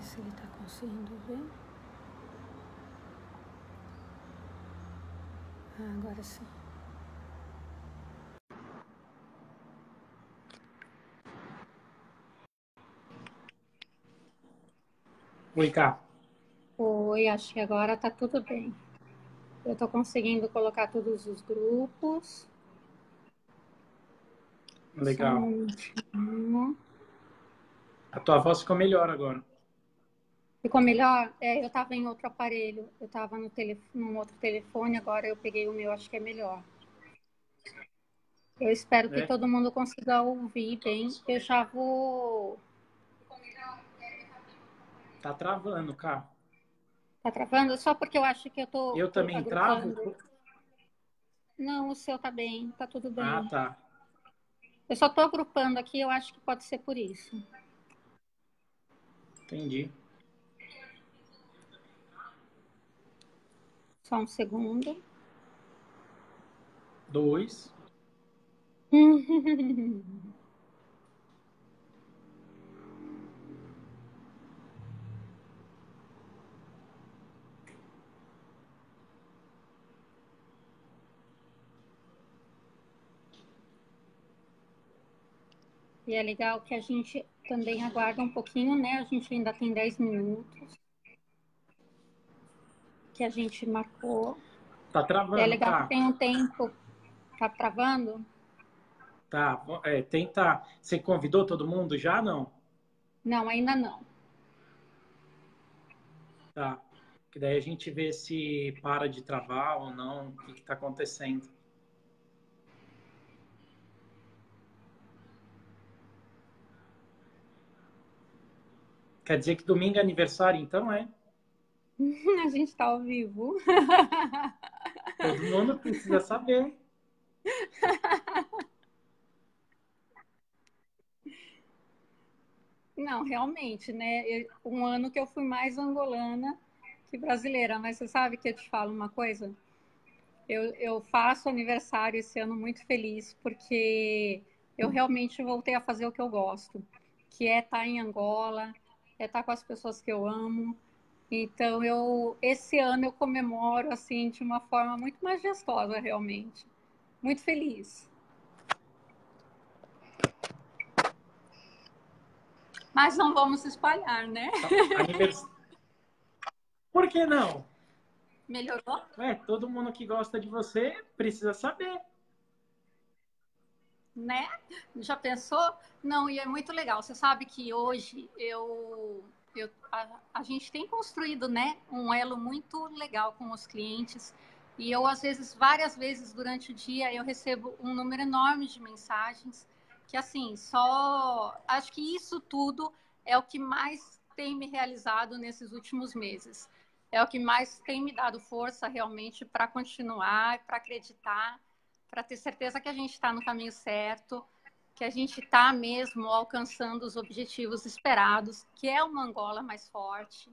se ele está conseguindo ver. Ah, agora sim. Oi, Cá. Oi, acho que agora tá tudo bem. Eu tô conseguindo colocar todos os grupos. Só um Legal. momentinho. A tua voz ficou melhor agora. Ficou melhor? Eu tava em outro aparelho. Eu tava num outro telefone, agora eu peguei o meu, acho que é melhor. Eu espero que É? todo mundo consiga ouvir bem. Eu já vou. Tá travando, Cá. Tá travando? Só porque eu acho que eu tô Eu também travo? agrupando. Não, o seu tá bem, tá tudo Ah, bem. tá. Eu só tô agrupando aqui, eu acho que pode ser por isso. Entendi. Só um segundo. 2. E é legal que a gente também aguarda um pouquinho, né? A gente ainda tem 10 minutos que a gente marcou. Tá E é travando, legal que Cá. tem um tempo. Tá travando? Tá. Tenta. Você convidou todo mundo já? Não? Não, ainda não. Tá. Que daí a gente vê se para de travar ou não, o que tá acontecendo. Quer dizer que domingo é aniversário, então, é? A gente tá ao vivo. Todo mundo precisa saber. Não, realmente, né? Um ano que eu fui mais angolana que brasileira, mas você sabe que eu te falo uma coisa? Eu faço aniversário esse ano muito feliz, porque eu realmente voltei a fazer o que eu gosto, que é estar em Angola, é estar com as pessoas que eu amo. Então, esse ano eu comemoro assim de uma forma muito majestosa, realmente. Muito feliz. Mas não vamos se espalhar, né? Anivers... Por que não? Melhorou? Todo mundo que gosta de você precisa saber. Né? Já pensou? Não, e é muito legal. Você sabe que hoje a gente tem construído, né, um elo muito legal com os clientes. E eu, às vezes, várias vezes durante o dia, eu recebo um número enorme de mensagens que, assim, só... Acho que isso tudo é o que mais tem me realizado nesses últimos meses. É o que mais tem me dado força, realmente, para continuar, para acreditar, para ter certeza que a gente está no caminho certo, que a gente está mesmo alcançando os objetivos esperados, que é uma Angola mais forte,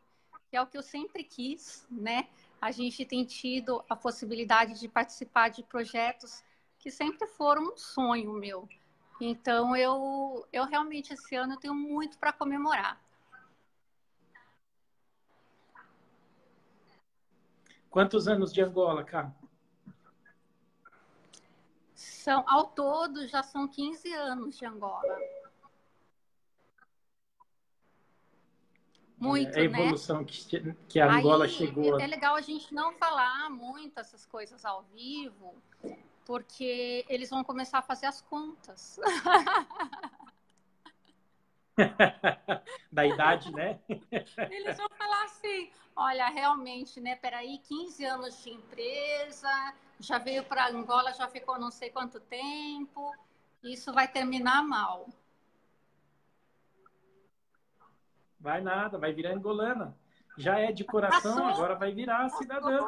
que é o que eu sempre quis, né? A gente tem tido a possibilidade de participar de projetos que sempre foram um sonho meu. Então, eu realmente, esse ano, eu tenho muito para comemorar. Quantos anos de Angola, cara? Ao todo, já são 15 anos de Angola. Olha, é a Muito, né? evolução que a Angola Aí é chegou. legal a gente não falar muito essas coisas ao vivo, porque eles vão começar a fazer as contas. Da idade, né? Eles vão falar assim: olha, realmente, né? Peraí, 15 anos de empresa, já veio para Angola, já ficou não sei quanto tempo, isso vai terminar mal. Vai nada, vai virar angolana. Já é de coração, Passou, agora vai virar passou. cidadã.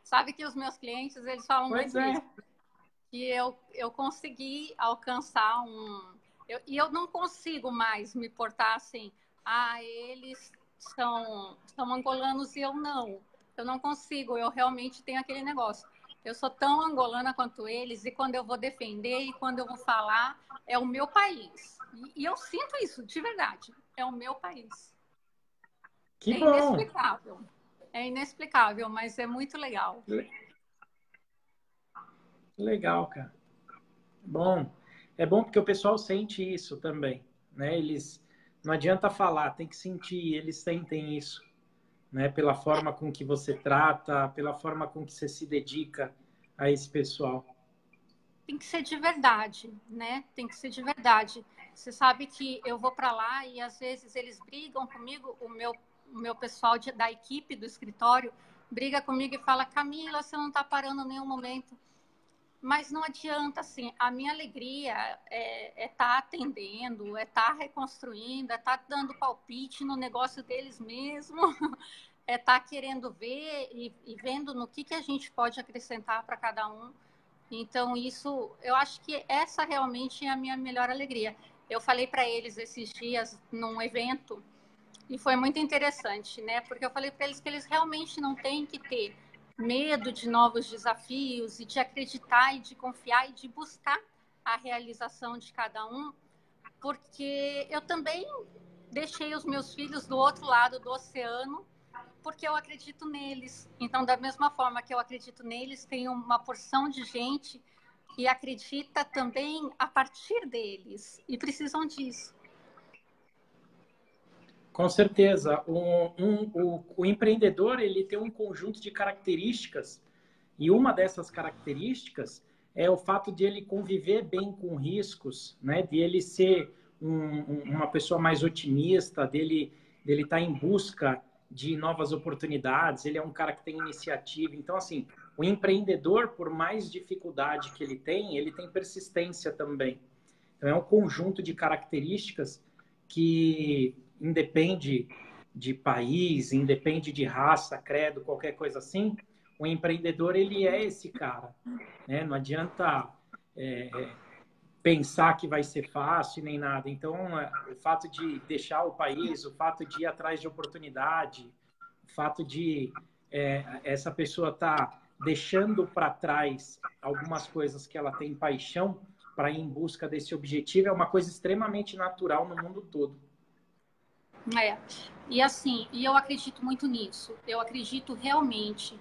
Sabe que os meus clientes, eles falam Pois muito é. isso, que eu consegui alcançar e eu não consigo mais me portar assim, eles são angolanos e eu não. Eu não consigo, eu realmente tenho aquele negócio. Eu sou tão angolana quanto eles, e quando eu vou defender e quando eu vou falar, é o meu país. E eu sinto isso, de verdade. É o meu país. Que É bom! inexplicável. É inexplicável, mas é muito legal. Legal, cara. Bom, é bom porque o pessoal sente isso também, né? Eles não adianta falar, tem que sentir, eles sentem isso, né? Pela forma com que você trata, pela forma com que você se dedica a esse pessoal. Tem que ser de verdade, né? Tem que ser de verdade. Você sabe que eu vou para lá e às vezes eles brigam comigo, o meu pessoal da equipe do escritório briga comigo e fala: Camila, você não está parando em nenhum momento. Mas não adianta, assim, a minha alegria é estar atendendo, é estar reconstruindo, é estar dando palpite no negócio deles mesmo, é estar querendo ver e vendo no que a gente pode acrescentar para cada um. Então, isso, eu acho que essa realmente é a minha melhor alegria. Eu falei para eles esses dias num evento e foi muito interessante, né? Porque eu falei para eles que eles realmente não têm que ter medo de novos desafios e de acreditar e de confiar e de buscar a realização de cada um, porque eu também deixei os meus filhos do outro lado do oceano porque eu acredito neles. Então, da mesma forma que eu acredito neles, tem uma porção de gente que acredita também a partir deles e precisam disso. Com certeza, o empreendedor ele tem um conjunto de características e uma dessas características é o fato de ele conviver bem com riscos, né? De ele ser uma pessoa mais otimista, dele estar em busca de novas oportunidades. Ele é um cara que tem iniciativa. Então, assim, o empreendedor, por mais dificuldade que ele tem persistência também. Então, é um conjunto de características que independe de país, independe de raça, credo, qualquer coisa assim, o empreendedor ele é esse cara, né? Não adianta pensar que vai ser fácil nem nada. Então, o fato de deixar o país, o fato de ir atrás de oportunidade, o fato de essa pessoa estar deixando para trás algumas coisas que ela tem paixão para ir em busca desse objetivo é uma coisa extremamente natural no mundo todo. É. E assim, e eu acredito muito nisso. Eu acredito realmente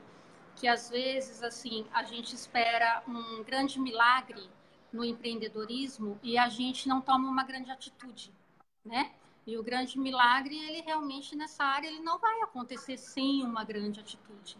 que às vezes assim a gente espera um grande milagre no empreendedorismo e a gente não toma uma grande atitude, né? E o grande milagre, ele realmente nessa área, ele não vai acontecer sem uma grande atitude.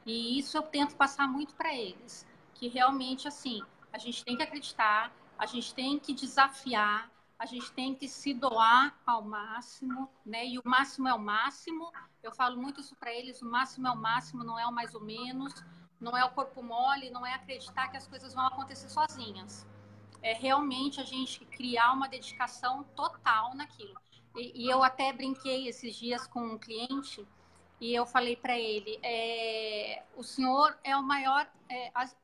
E isso eu tento passar muito para eles, que realmente assim, a gente tem que acreditar, a gente tem que desafiar, a gente tem que se doar ao máximo, né? E o máximo é o máximo. Eu falo muito isso para eles, o máximo é o máximo, não é o mais ou menos, não é o corpo mole, não é acreditar que as coisas vão acontecer sozinhas. É realmente a gente criar uma dedicação total naquilo. E eu até brinquei esses dias com um cliente e eu falei para ele: o senhor é o maior.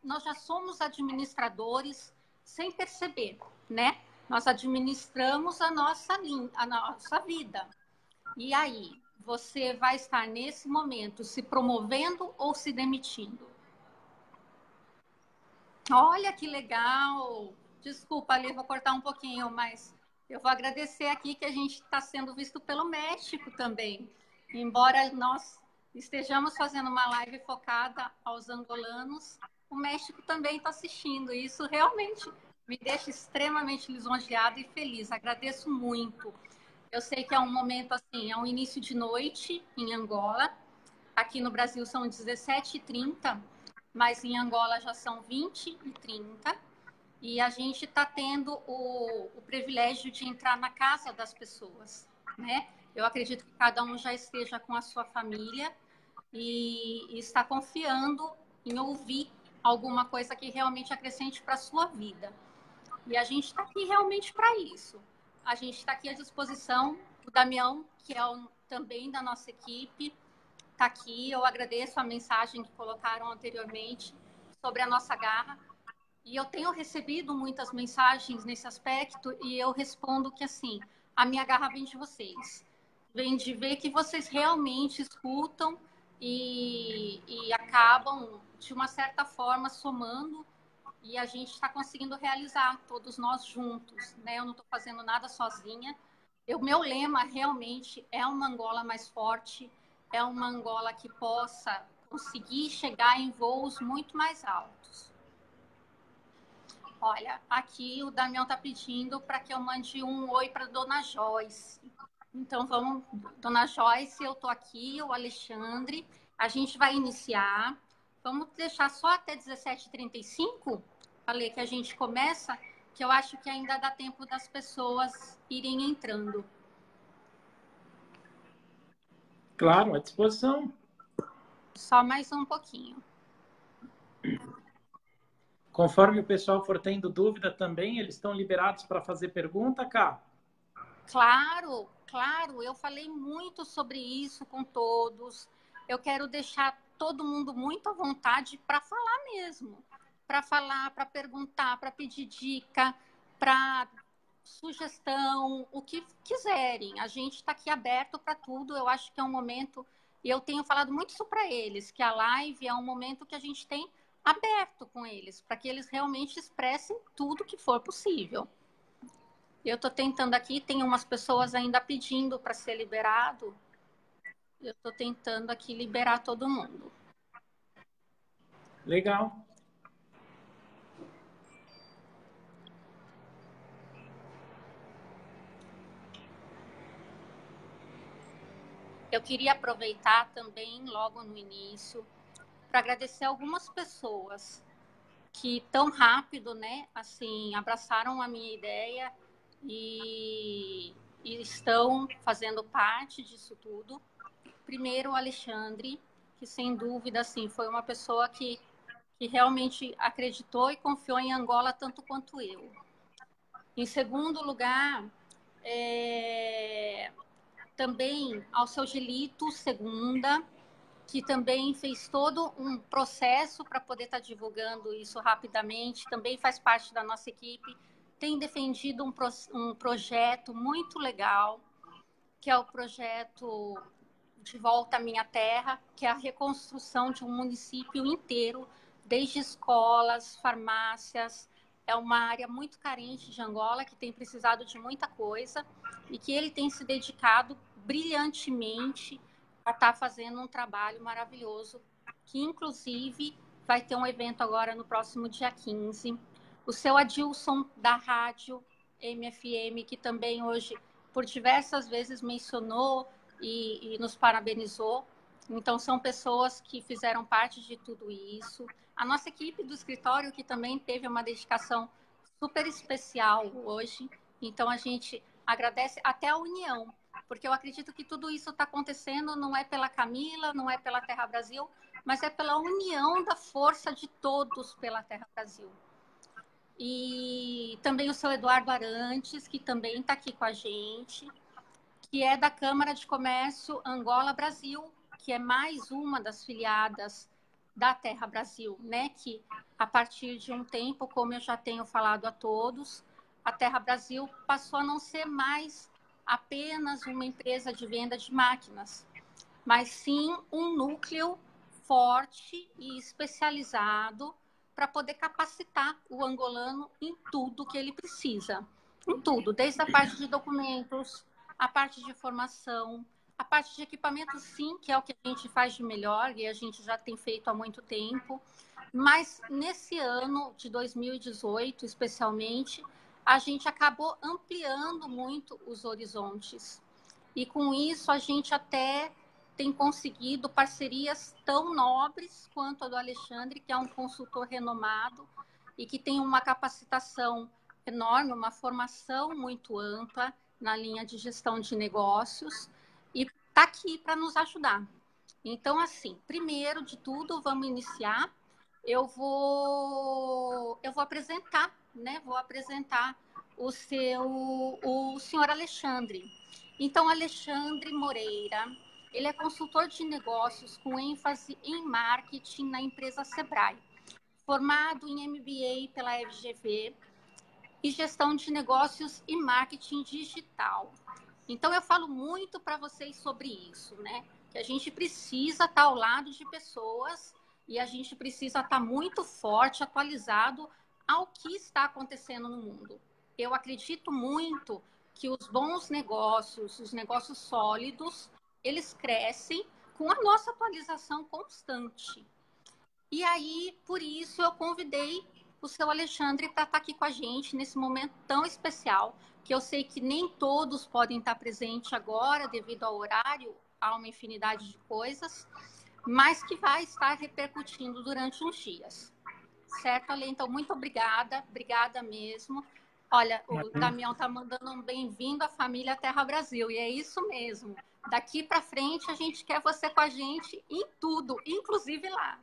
Nós já somos administradores sem perceber, né? Nós administramos a nossa vida. E aí, você vai estar nesse momento se promovendo ou se demitindo? Olha que legal! Desculpa, Ali, vou cortar um pouquinho, mas eu vou agradecer aqui que a gente está sendo visto pelo México também. Embora nós estejamos fazendo uma live focada aos angolanos, o México também está assistindo. E isso realmente me deixa extremamente lisonjeada e feliz. Agradeço muito. Eu sei que é um momento assim, é um início de noite em Angola. Aqui no Brasil são 17h30, mas em Angola já são 20h30. E a gente está tendo o privilégio de entrar na casa das pessoas, né? Eu acredito que cada um já esteja com a sua família e está confiando em ouvir alguma coisa que realmente acrescente para a sua vida. E a gente está aqui realmente para isso. A gente está aqui à disposição. O Damião, que é também da nossa equipe, está aqui. Eu agradeço a mensagem que colocaram anteriormente sobre a nossa garra. E eu tenho recebido muitas mensagens nesse aspecto e eu respondo que, assim, a minha garra vem de vocês. Vem de ver que vocês realmente escutam e acabam, de uma certa forma, somando e a gente está conseguindo realizar, todos nós juntos, né? Eu não estou fazendo nada sozinha, O meu lema realmente é uma Angola mais forte, é uma Angola que possa conseguir chegar em voos muito mais altos. Olha, aqui o Damião está pedindo para que eu mande um oi para Dona Joyce. Então vamos, Dona Joyce, eu estou aqui, o Alexandre, a gente vai iniciar. Vamos deixar só até 17h35, Ale, que a gente começa, que eu acho que ainda dá tempo das pessoas irem entrando. Claro, à disposição. Só mais um pouquinho. Conforme o pessoal for tendo dúvida também, eles estão liberados para fazer pergunta, Cá? Claro, claro, eu falei muito sobre isso com todos. Eu quero deixar todo mundo muito à vontade para falar mesmo. Para falar, para perguntar, para pedir dica, para sugestão, o que quiserem. A gente está aqui aberto para tudo. Eu acho que é um momento, e eu tenho falado muito isso para eles, que a live é um momento que a gente tem aberto com eles, para que eles realmente expressem tudo que for possível. Eu estou tentando aqui, tem umas pessoas ainda pedindo para ser liberado. Eu estou tentando aqui liberar todo mundo. Legal. Eu queria aproveitar também, logo no início, para agradecer algumas pessoas que tão rápido, né, assim, abraçaram a minha ideia e estão fazendo parte disso tudo. Primeiro, o Alexandre, que sem dúvida, assim, foi uma pessoa que realmente acreditou e confiou em Angola tanto quanto eu. Em segundo lugar, também ao seu Gelito Segunda, que também fez todo um processo para poder estar divulgando isso rapidamente, também faz parte da nossa equipe, tem defendido um projeto muito legal, que é o projeto De Volta à Minha Terra, que é a reconstrução de um município inteiro, desde escolas, farmácias. É uma área muito carente de Angola, que tem precisado de muita coisa, e que ele tem se dedicado brilhantemente a estar fazendo um trabalho maravilhoso, que inclusive vai ter um evento agora no próximo dia 15. O seu Adilson, da rádio MFM, que também hoje, por diversas vezes, mencionou e nos parabenizou. Então, são pessoas que fizeram parte de tudo isso. A nossa equipe do escritório, que também teve uma dedicação super especial hoje. Então, a gente agradece até a união, porque eu acredito que tudo isso está acontecendo não é pela Camila, não é pela Terra Brasil, mas é pela união da força de todos pela Terra Brasil. E também o seu Eduardo Arantes, que também está aqui com a gente, que é da Câmara de Comércio Angola-Brasil, que é mais uma das filiadas da Terra Brasil, né? Que a partir de um tempo, como eu já tenho falado a todos, a Terra Brasil passou a não ser mais apenas uma empresa de venda de máquinas, mas sim um núcleo forte e especializado para poder capacitar o angolano em tudo que ele precisa. Em tudo, desde a parte de documentos, a parte de formação, a parte de equipamento, sim, que é o que a gente faz de melhor e a gente já tem feito há muito tempo. Mas nesse ano de 2018, especialmente, a gente acabou ampliando muito os horizontes. E com isso a gente até tem conseguido parcerias tão nobres quanto a do Alexandre, que é um consultor renomado e que tem uma capacitação enorme, uma formação muito ampla na linha de gestão de negócios e está aqui para nos ajudar. Então, assim, primeiro de tudo, vamos iniciar. Eu vou apresentar, né? Vou apresentar o senhor Alexandre. Então, Alexandre Moreira, ele é consultor de negócios com ênfase em marketing na empresa Sebrae, formado em MBA pela FGV e gestão de negócios e marketing digital. Então, eu falo muito para vocês sobre isso, né? Que a gente precisa estar ao lado de pessoas e a gente precisa estar muito forte, atualizado ao que está acontecendo no mundo. Eu acredito muito que os bons negócios, os negócios sólidos, eles crescem com a nossa atualização constante. E aí, por isso, eu convidei o seu Alexandre para estar aqui com a gente nesse momento tão especial, que eu sei que nem todos podem estar presentes agora, devido ao horário, há uma infinidade de coisas, mas que vai estar repercutindo durante uns dias. Certo, Ale? Então, muito obrigada mesmo. Olha, o Damião está mandando um bem-vindo à família Terra Brasil, e é isso mesmo. Daqui para frente, a gente quer você com a gente em tudo, inclusive lá.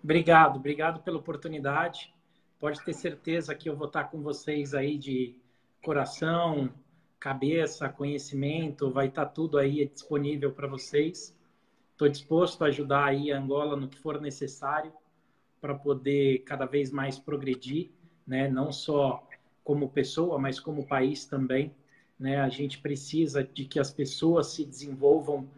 Obrigado pela oportunidade. Pode ter certeza que eu vou estar com vocês aí de coração, cabeça, conhecimento, vai estar tudo aí disponível para vocês. Estou disposto a ajudar aí a Angola no que for necessário para poder cada vez mais progredir, né? Não só como pessoa, mas como país também, né? A gente precisa de que as pessoas se desenvolvam,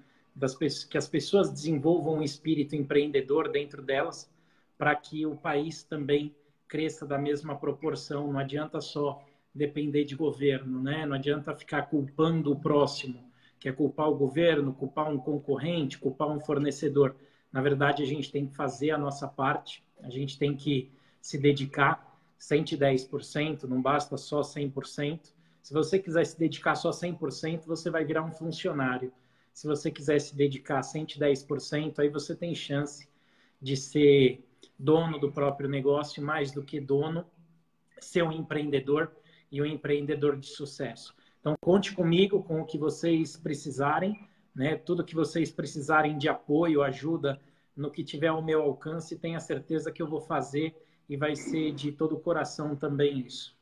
que as pessoas desenvolvam um espírito empreendedor dentro delas, para que o país também cresça da mesma proporção. Não adianta só depender de governo, né? Não adianta ficar culpando o próximo, que é culpar o governo, culpar um concorrente, culpar um fornecedor. Na verdade, a gente tem que fazer a nossa parte, a gente tem que se dedicar 110%, não basta só 100%. Se você quiser se dedicar só 100%, você vai virar um funcionário. Se você quiser se dedicar 110%, aí você tem chance de ser dono do próprio negócio, mais do que dono, ser um empreendedor e um empreendedor de sucesso. Então, conte comigo com o que vocês precisarem, né? Tudo que vocês precisarem de apoio, ajuda, no que tiver ao meu alcance, tenha certeza que eu vou fazer e vai ser de todo o coração também isso.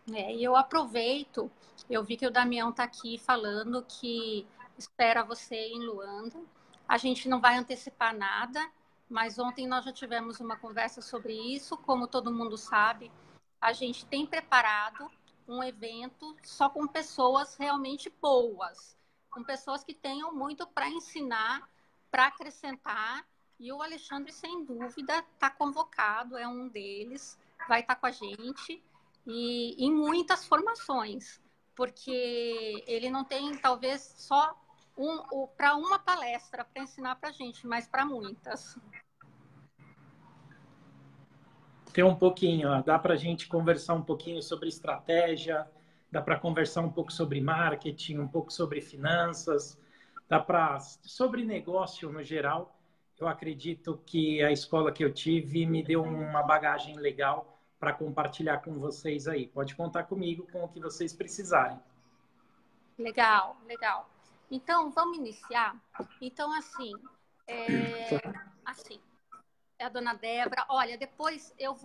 E eu aproveito, eu vi que o Damião está aqui falando que espera você em Luanda. A gente não vai antecipar nada, mas ontem nós já tivemos uma conversa sobre isso. Como todo mundo sabe, a gente tem preparado um evento só com pessoas realmente boas, com pessoas que tenham muito para ensinar, para acrescentar. E o Alexandre, sem dúvida, está convocado, é um deles, vai estar com a gente. E em muitas formações, porque ele não tem, talvez, só para uma palestra para ensinar para a gente, mas para muitas. Tem um pouquinho, ó, dá para a gente conversar um pouquinho sobre estratégia, dá para conversar um pouco sobre marketing, um pouco sobre finanças, dá para sobre negócio no geral. Eu acredito que a escola que eu tive me deu uma bagagem legal para compartilhar com vocês aí. Pode contar comigo com o que vocês precisarem. Legal. Então, vamos iniciar? Então, assim, a dona Débora, olha, depois eu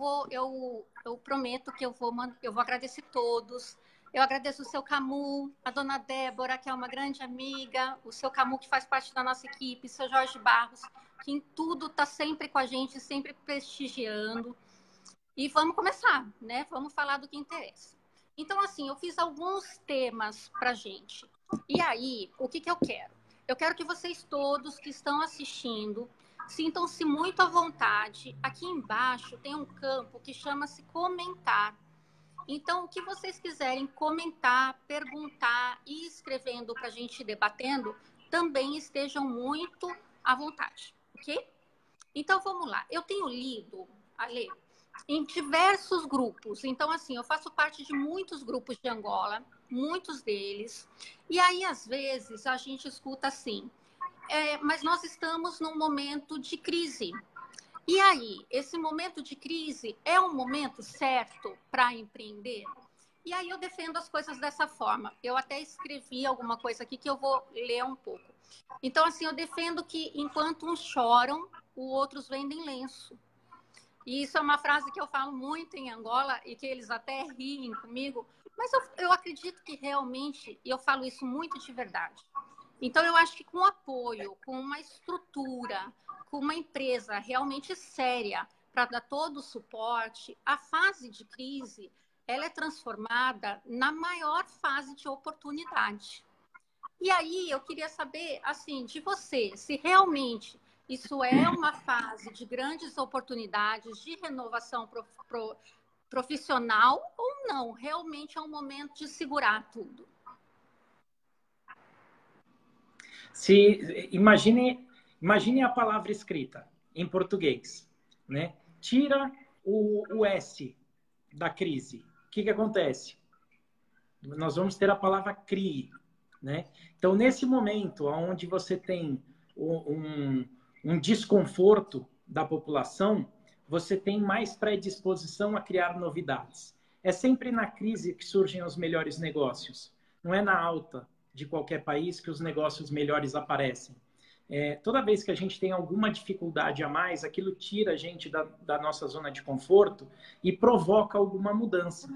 prometo que eu vou agradecer todos. Eu agradeço o seu Camu, a dona Débora, que é uma grande amiga, o seu Camu, que faz parte da nossa equipe, o seu Jorge Barros, que em tudo está sempre com a gente, sempre prestigiando. E vamos começar, né? Vamos falar do que interessa. Então, assim, eu fiz alguns temas para gente. E aí, o que eu quero? Eu quero que vocês todos que estão assistindo sintam-se muito à vontade. Aqui embaixo tem um campo que chama-se comentar. Então, o que vocês quiserem comentar, perguntar e escrevendo para a gente ir debatendo, também estejam muito à vontade, ok? Então, vamos lá. Eu tenho lido, Ale, em diversos grupos. Então, assim, eu faço parte de muitos grupos de Angola, muitos deles. E aí, às vezes, a gente escuta assim, mas nós estamos num momento de crise. E aí, esse momento de crise é um momento certo para empreender? E aí eu defendo as coisas dessa forma. Eu até escrevi alguma coisa aqui que eu vou ler um pouco. Então, assim, eu defendo que enquanto uns choram, os outros vendem lenço. E isso é uma frase que eu falo muito em Angola e que eles até riem comigo, mas eu acredito que realmente, e eu falo isso muito de verdade. Então, eu acho que com apoio, com uma estrutura, com uma empresa realmente séria para dar todo o suporte, a fase de crise, ela é transformada na maior fase de oportunidade. E aí, eu queria saber, assim, de você, se realmente isso é uma fase de grandes oportunidades, de renovação profissional ou não? Realmente é um momento de segurar tudo. Imagine a palavra escrita em português, né? Tira o S da crise. O que acontece? Nós vamos ter a palavra CRI, né? Então, nesse momento onde você tem um desconforto da população, você tem mais predisposição a criar novidades. É sempre na crise que surgem os melhores negócios. Não é na alta de qualquer país que os negócios melhores aparecem. Toda vez que a gente tem alguma dificuldade a mais, aquilo tira a gente da nossa zona de conforto e provoca alguma mudança.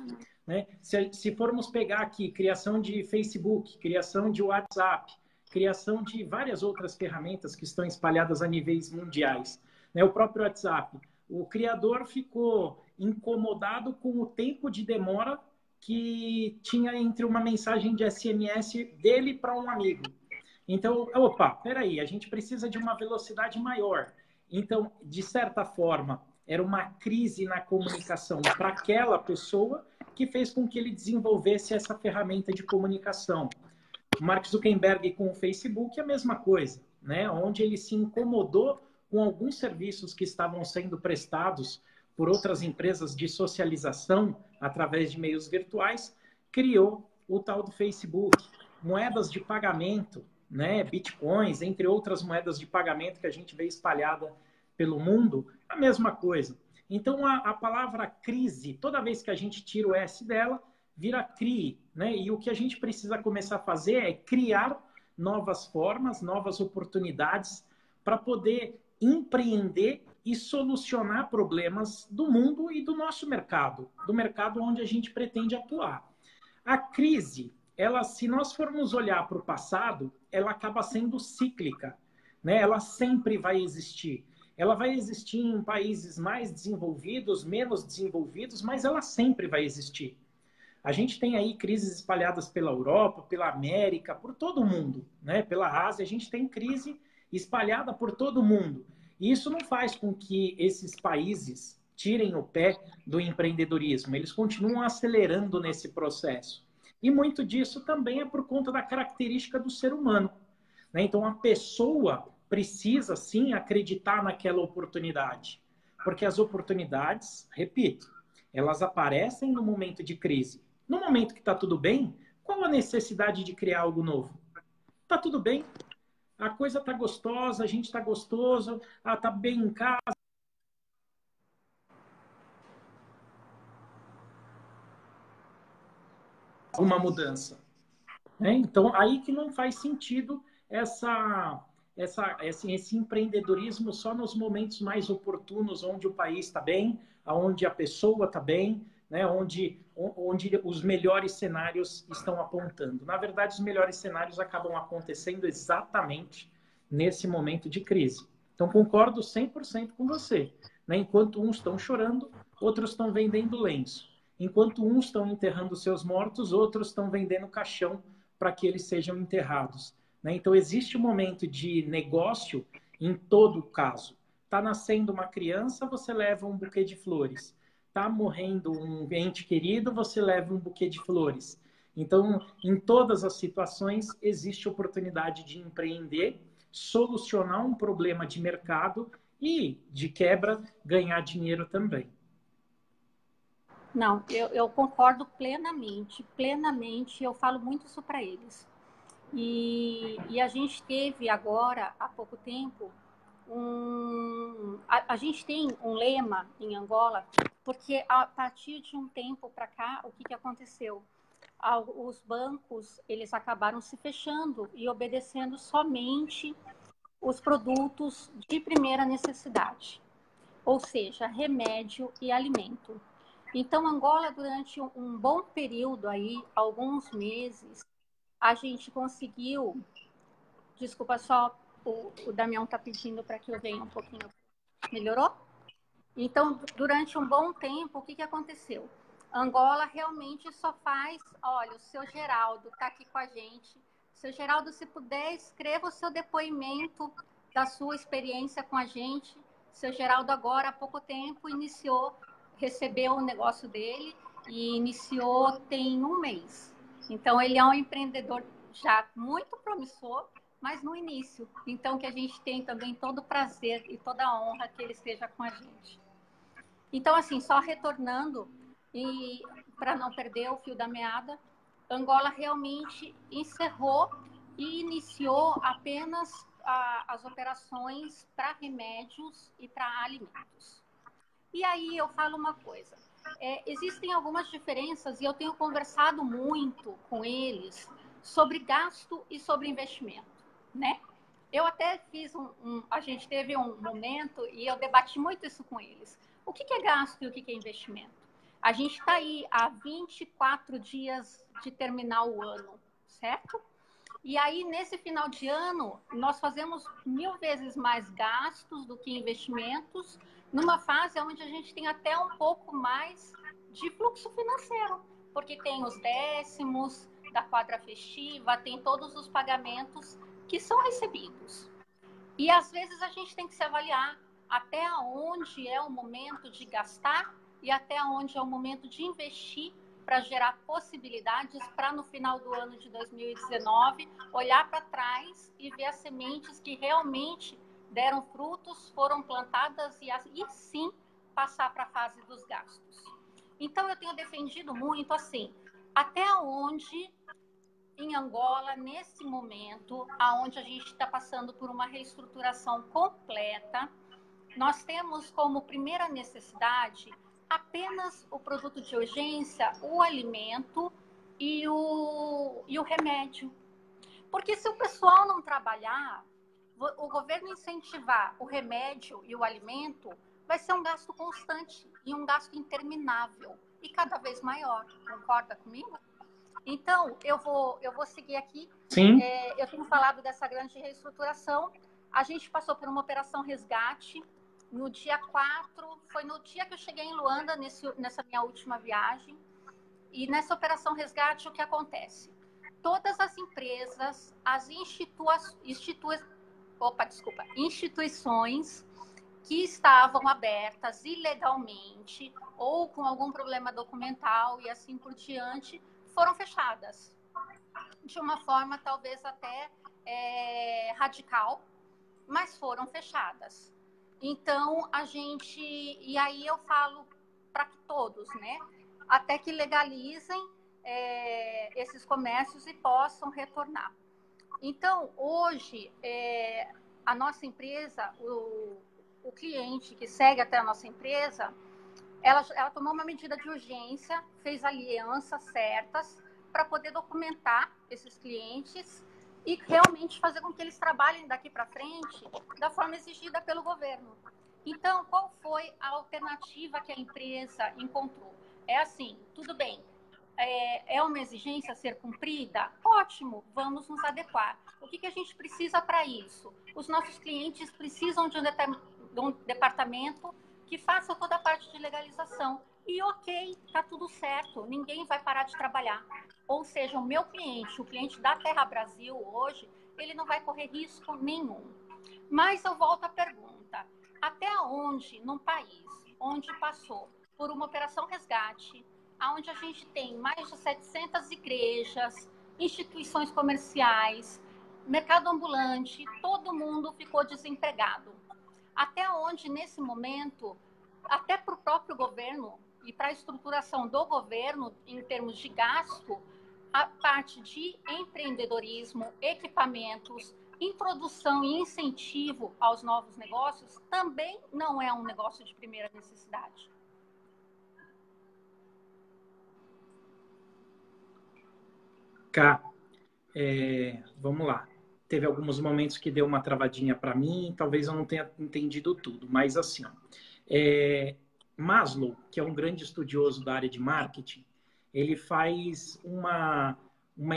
Né? Se formos pegar aqui criação de Facebook, criação de WhatsApp, criação de várias outras ferramentas que estão espalhadas a níveis mundiais. Né? O próprio WhatsApp, o criador ficou incomodado com o tempo de demora que tinha entre uma mensagem de SMS dele para um amigo. Então, opa, peraí, a gente precisa de uma velocidade maior. Então, de certa forma, era uma crise na comunicação para aquela pessoa que fez com que ele desenvolvesse essa ferramenta de comunicação. O Mark Zuckerberg com o Facebook é a mesma coisa, né? Onde ele se incomodou com alguns serviços que estavam sendo prestados por outras empresas de socialização através de meios virtuais, criou o tal do Facebook. Moedas de pagamento, né? Bitcoins, entre outras moedas de pagamento que a gente vê espalhada pelo mundo, a mesma coisa. Então, a palavra crise, toda vez que a gente tira o S dela, vira CRI, né? E o que a gente precisa começar a fazer é criar novas formas, novas oportunidades para poder empreender e solucionar problemas do mundo e do nosso mercado, do mercado onde a gente pretende atuar. A crise, ela, se nós formos olhar para o passado, ela acaba sendo cíclica, né? Ela sempre vai existir. Ela vai existir em países mais desenvolvidos, menos desenvolvidos, mas ela sempre vai existir. A gente tem aí crises espalhadas pela Europa, pela América, por todo o mundo, né? Pela Ásia, a gente tem crise espalhada por todo o mundo. E isso não faz com que esses países tirem o pé do empreendedorismo. Eles continuam acelerando nesse processo. E muito disso também é por conta da característica do ser humano, né? Então, a pessoa precisa, sim, acreditar naquela oportunidade. Porque as oportunidades, repito, elas aparecem no momento de crise. No momento que está tudo bem, qual a necessidade de criar algo novo? Está tudo bem, a coisa está gostosa, a gente está gostoso, está bem em casa. Uma mudança. Né? Então, aí que não faz sentido esse empreendedorismo só nos momentos mais oportunos, onde o país está bem, onde a pessoa está bem, né? onde os melhores cenários estão apontando. Na verdade, os melhores cenários acabam acontecendo exatamente nesse momento de crise. Então, concordo 100% com você. Né? Enquanto uns estão chorando, outros estão vendendo lenço. Enquanto uns estão enterrando seus mortos, outros estão vendendo caixão para que eles sejam enterrados. Né? Então, existe um momento de negócio em todo caso. Está nascendo uma criança, você leva um buquê de flores. Está morrendo um ente querido, você leva um buquê de flores. Então, em todas as situações, existe oportunidade de empreender, solucionar um problema de mercado e, de quebra, ganhar dinheiro também. Não, eu concordo plenamente, plenamente. Eu falo muito isso para eles. E a gente teve agora, há pouco tempo, a gente tem um lema em Angola, porque a partir de um tempo para cá, o que aconteceu? Os bancos, eles acabaram se fechando e obedecendo somente os produtos de primeira necessidade, ou seja, remédio e alimento. Então, Angola, durante um bom período aí, alguns meses, a gente conseguiu... Desculpa, só o Damião está pedindo para que eu venha um pouquinho. Melhorou? Então, durante um bom tempo, o que aconteceu? Angola realmente só faz... Olha, o seu Geraldo está aqui com a gente. Seu Geraldo, se puder, escreva o seu depoimento da sua experiência com a gente. Seu Geraldo agora, há pouco tempo, iniciou recebeu o negócio dele e iniciou tem um mês. Então, ele é um empreendedor já muito promissor, mas no início. Então, que a gente tem também todo o prazer e toda a honra que ele esteja com a gente. Então, assim, só retornando, e para não perder o fio da meada, Angola realmente encerrou e iniciou apenas as operações para remédios e para alimentos. E aí eu falo uma coisa, existem algumas diferenças e eu tenho conversado muito com eles sobre gasto e sobre investimento, né? Eu até fiz a gente teve um momento e eu debati muito isso com eles. O que é gasto e o que é investimento? A gente está aí há 24 dias de terminar o ano, certo? E aí, nesse final de ano, nós fazemos 1000 vezes mais gastos do que investimentos, numa fase onde a gente tem até um pouco mais de fluxo financeiro, porque tem os décimos da quadra festiva, tem todos os pagamentos que são recebidos. E às vezes a gente tem que se avaliar até onde é o momento de gastar e até onde é o momento de investir para gerar possibilidades para no final do ano de 2019 olhar para trás e ver as sementes que realmente deram frutos, foram plantadas e sim passar para a fase dos gastos. Então eu tenho defendido muito assim, até onde em Angola, nesse momento, aonde a gente está passando por uma reestruturação completa, nós temos como primeira necessidade apenas o produto de urgência, o alimento e o remédio. Porque se o pessoal não trabalhar, o governo incentivar o remédio e o alimento, vai ser um gasto constante e um gasto interminável e cada vez maior. Concorda comigo? Então, eu vou seguir aqui. Sim. Eu tenho falado dessa grande reestruturação. A gente passou por uma operação resgate. No dia 4, foi no dia que eu cheguei em Luanda, nessa minha última viagem. E nessa operação resgate, o que acontece? Todas as empresas, as instituições que estavam abertas ilegalmente ou com algum problema documental e assim por diante, foram fechadas. De uma forma talvez até radical, mas foram fechadas. Então, e aí eu falo para todos, né? Até que legalizem esses comércios e possam retornar. Então, hoje, a nossa empresa, o cliente que segue até a nossa empresa, ela tomou uma medida de urgência, fez alianças certas para poder documentar esses clientes e realmente fazer com que eles trabalhem daqui para frente da forma exigida pelo governo. Então, qual foi a alternativa que a empresa encontrou? É assim, tudo bem, é uma exigência a ser cumprida? Ótimo, vamos nos adequar. O que a gente precisa para isso? Os nossos clientes precisam de um departamento que faça toda a parte de legalização. E ok, tá tudo certo, ninguém vai parar de trabalhar. Ou seja, o meu cliente, o cliente da Terra Brasil hoje, ele não vai correr risco nenhum. Mas eu volto à pergunta, até onde, num país onde passou por uma operação resgate, onde a gente tem mais de 700 igrejas, instituições comerciais, mercado ambulante, todo mundo ficou desempregado. Até onde, nesse momento, até para o próprio governo e para a estruturação do governo, em termos de gasto, a parte de empreendedorismo, equipamentos, introdução e incentivo aos novos negócios, também não é um negócio de primeira necessidade. Cá, vamos lá. Teve alguns momentos que deu uma travadinha para mim, talvez eu não tenha entendido tudo, mas assim, ó, Maslow, que é um grande estudioso da área de marketing, ele faz uma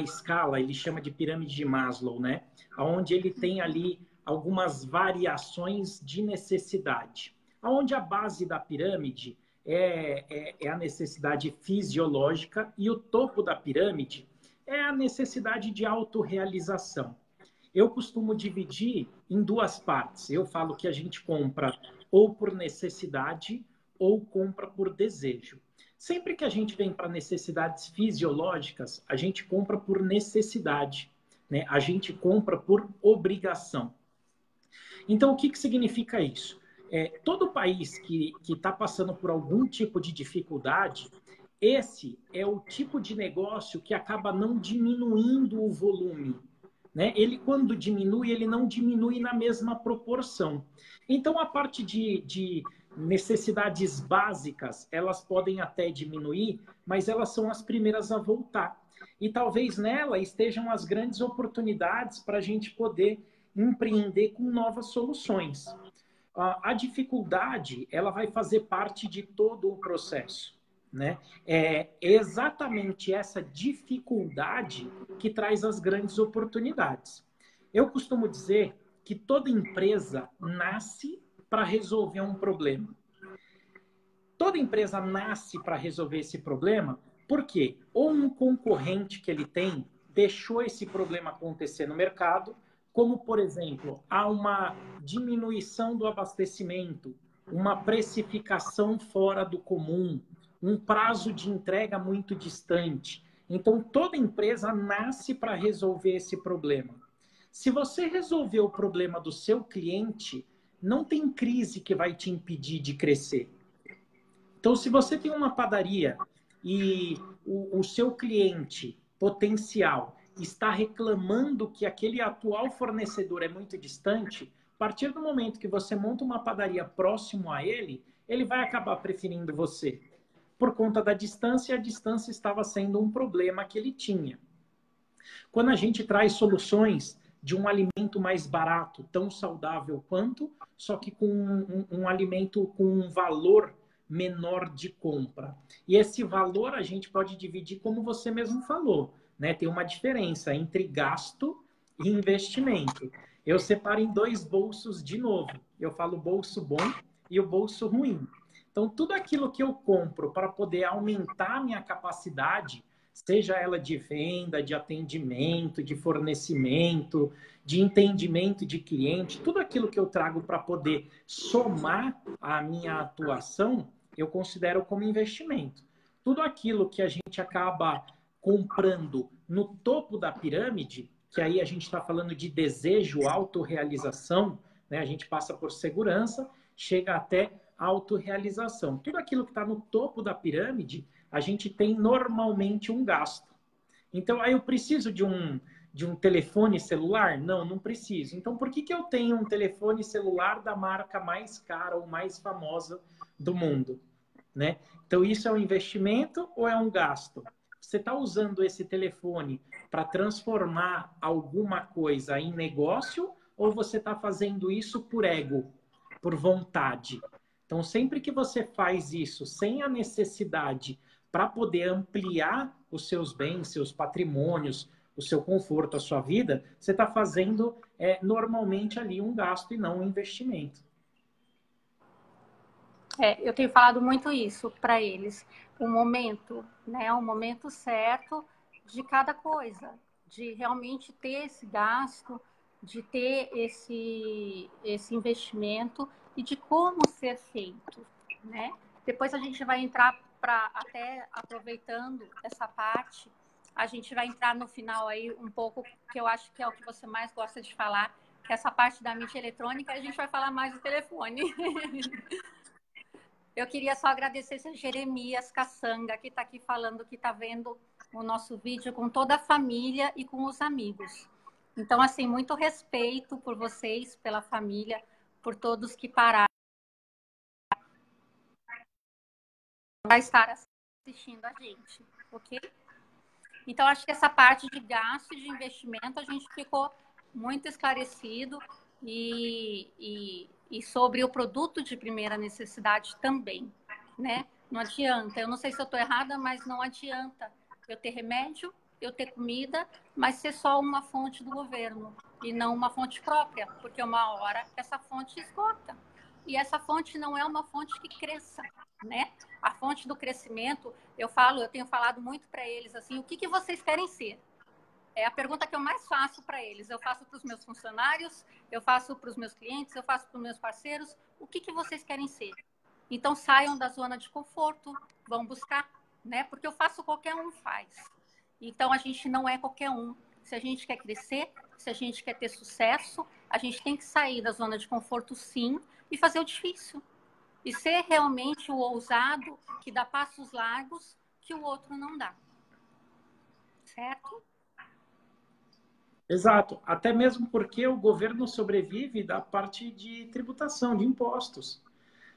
escala, ele chama de pirâmide de Maslow, né? Onde ele tem ali algumas variações de necessidade. Onde a base da pirâmide é a necessidade fisiológica e o topo da pirâmide é a necessidade de autorrealização. Eu costumo dividir em duas partes. Eu falo que a gente compra ou por necessidade ou compra por desejo. Sempre que a gente vem para necessidades fisiológicas, a gente compra por necessidade, né? A gente compra por obrigação. Então, o que significa isso? Todo país que está passando por algum tipo de dificuldade, esse é o tipo de negócio que acaba não diminuindo o volume, né? Ele, quando diminui, ele não diminui na mesma proporção. Então, a parte de necessidades básicas, elas podem até diminuir, mas elas são as primeiras a voltar. E talvez nela estejam as grandes oportunidades para a gente poder empreender com novas soluções. A dificuldade, ela vai fazer parte de todo o processo, né? É exatamente essa dificuldade que traz as grandes oportunidades. Eu costumo dizer que toda empresa nasce para resolver um problema. Toda empresa nasce para resolver esse problema porque ou um concorrente que ele tem deixou esse problema acontecer no mercado, como, por exemplo, há uma diminuição do abastecimento, uma precificação fora do comum, um prazo de entrega muito distante. Então, toda empresa nasce para resolver esse problema. Se você resolver o problema do seu cliente, não tem crise que vai te impedir de crescer. Então, se você tem uma padaria e o seu cliente potencial está reclamando que aquele atual fornecedor é muito distante, a partir do momento que você monta uma padaria próximo a ele, ele vai acabar preferindo você. Por conta da distância, a distância estava sendo um problema que ele tinha. Quando a gente traz soluções de um alimento mais barato, tão saudável quanto, só que com um alimento com um valor menor de compra. E esse valor a gente pode dividir como você mesmo falou, né? Tem uma diferença entre gasto e investimento. Eu separo em dois bolsos de novo. Eu falo bolso bom e o bolso ruim. Então, tudo aquilo que eu compro para poder aumentar a minha capacidade, seja ela de venda, de atendimento, de fornecimento, de entendimento de cliente, tudo aquilo que eu trago para poder somar a minha atuação, eu considero como investimento. Tudo aquilo que a gente acaba comprando no topo da pirâmide, que aí a gente está falando de desejo, autorrealização, né? A gente passa por segurança, chega até autorrealização. Tudo aquilo que está no topo da pirâmide, a gente tem normalmente um gasto. Então, aí eu preciso de um telefone celular? Não, não preciso. Então, por que eu tenho um telefone celular da marca mais cara ou mais famosa do mundo? Né? Então, isso é um investimento ou é um gasto? Você está usando esse telefone para transformar alguma coisa em negócio ou você está fazendo isso por ego, por vontade? Então, sempre que você faz isso sem a necessidade para poder ampliar os seus bens, seus patrimônios, o seu conforto, a sua vida, você está fazendo normalmente ali um gasto e não um investimento. Eu tenho falado muito isso para eles. O momento, né? O momento certo de cada coisa, de realmente ter esse gasto, de ter esse investimento e de como ser feito, né? Depois a gente vai entrar para até aproveitando essa parte, a gente vai entrar no final aí um pouco que eu acho que é o que você mais gosta de falar, que é essa parte da mídia eletrônica, a gente vai falar mais do telefone. Eu queria só agradecer esse Jeremias Caçanga, que está aqui falando que está vendo o nosso vídeo com toda a família e com os amigos. Então, assim, muito respeito por vocês, pela família, por todos que pararam para estar assistindo a gente, ok? Então, acho que essa parte de gasto e de investimento a gente ficou muito esclarecido e sobre o produto de primeira necessidade também, né? Não adianta, eu não sei se eu estou errada, mas não adianta eu ter remédio, eu ter comida, mas ser só uma fonte do governo e não uma fonte própria, porque uma hora essa fonte esgota. E essa fonte não é uma fonte que cresça, né? A fonte do crescimento, eu tenho falado muito para eles assim, o que vocês querem ser? É a pergunta que eu mais faço para eles. Eu faço para os meus funcionários, eu faço para os meus clientes, eu faço para os meus parceiros. O que vocês querem ser? Então, saiam da zona de conforto, vão buscar, né? Porque eu faço, qualquer um faz. Então, a gente não é qualquer um. Se a gente quer crescer, se a gente quer ter sucesso, a gente tem que sair da zona de conforto, sim, e fazer o difícil. E ser realmente o ousado que dá passos largos que o outro não dá. Certo? Exato. Até mesmo porque o governo sobrevive da parte de tributação, de impostos.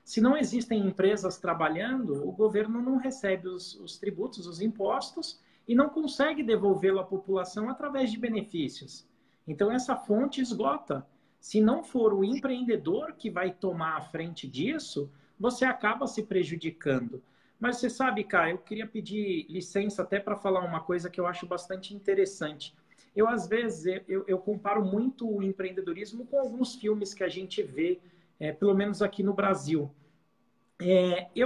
Se não existem empresas trabalhando, o governo não recebe os tributos, os impostos, e não consegue devolvê-lo à população através de benefícios. Então, essa fonte esgota. Se não for o empreendedor que vai tomar a frente disso, você acaba se prejudicando. Mas você sabe, cara, eu queria pedir licença até para falar uma coisa que eu acho bastante interessante. Eu, às vezes, eu comparo muito o empreendedorismo com alguns filmes que a gente vê, pelo menos aqui no Brasil.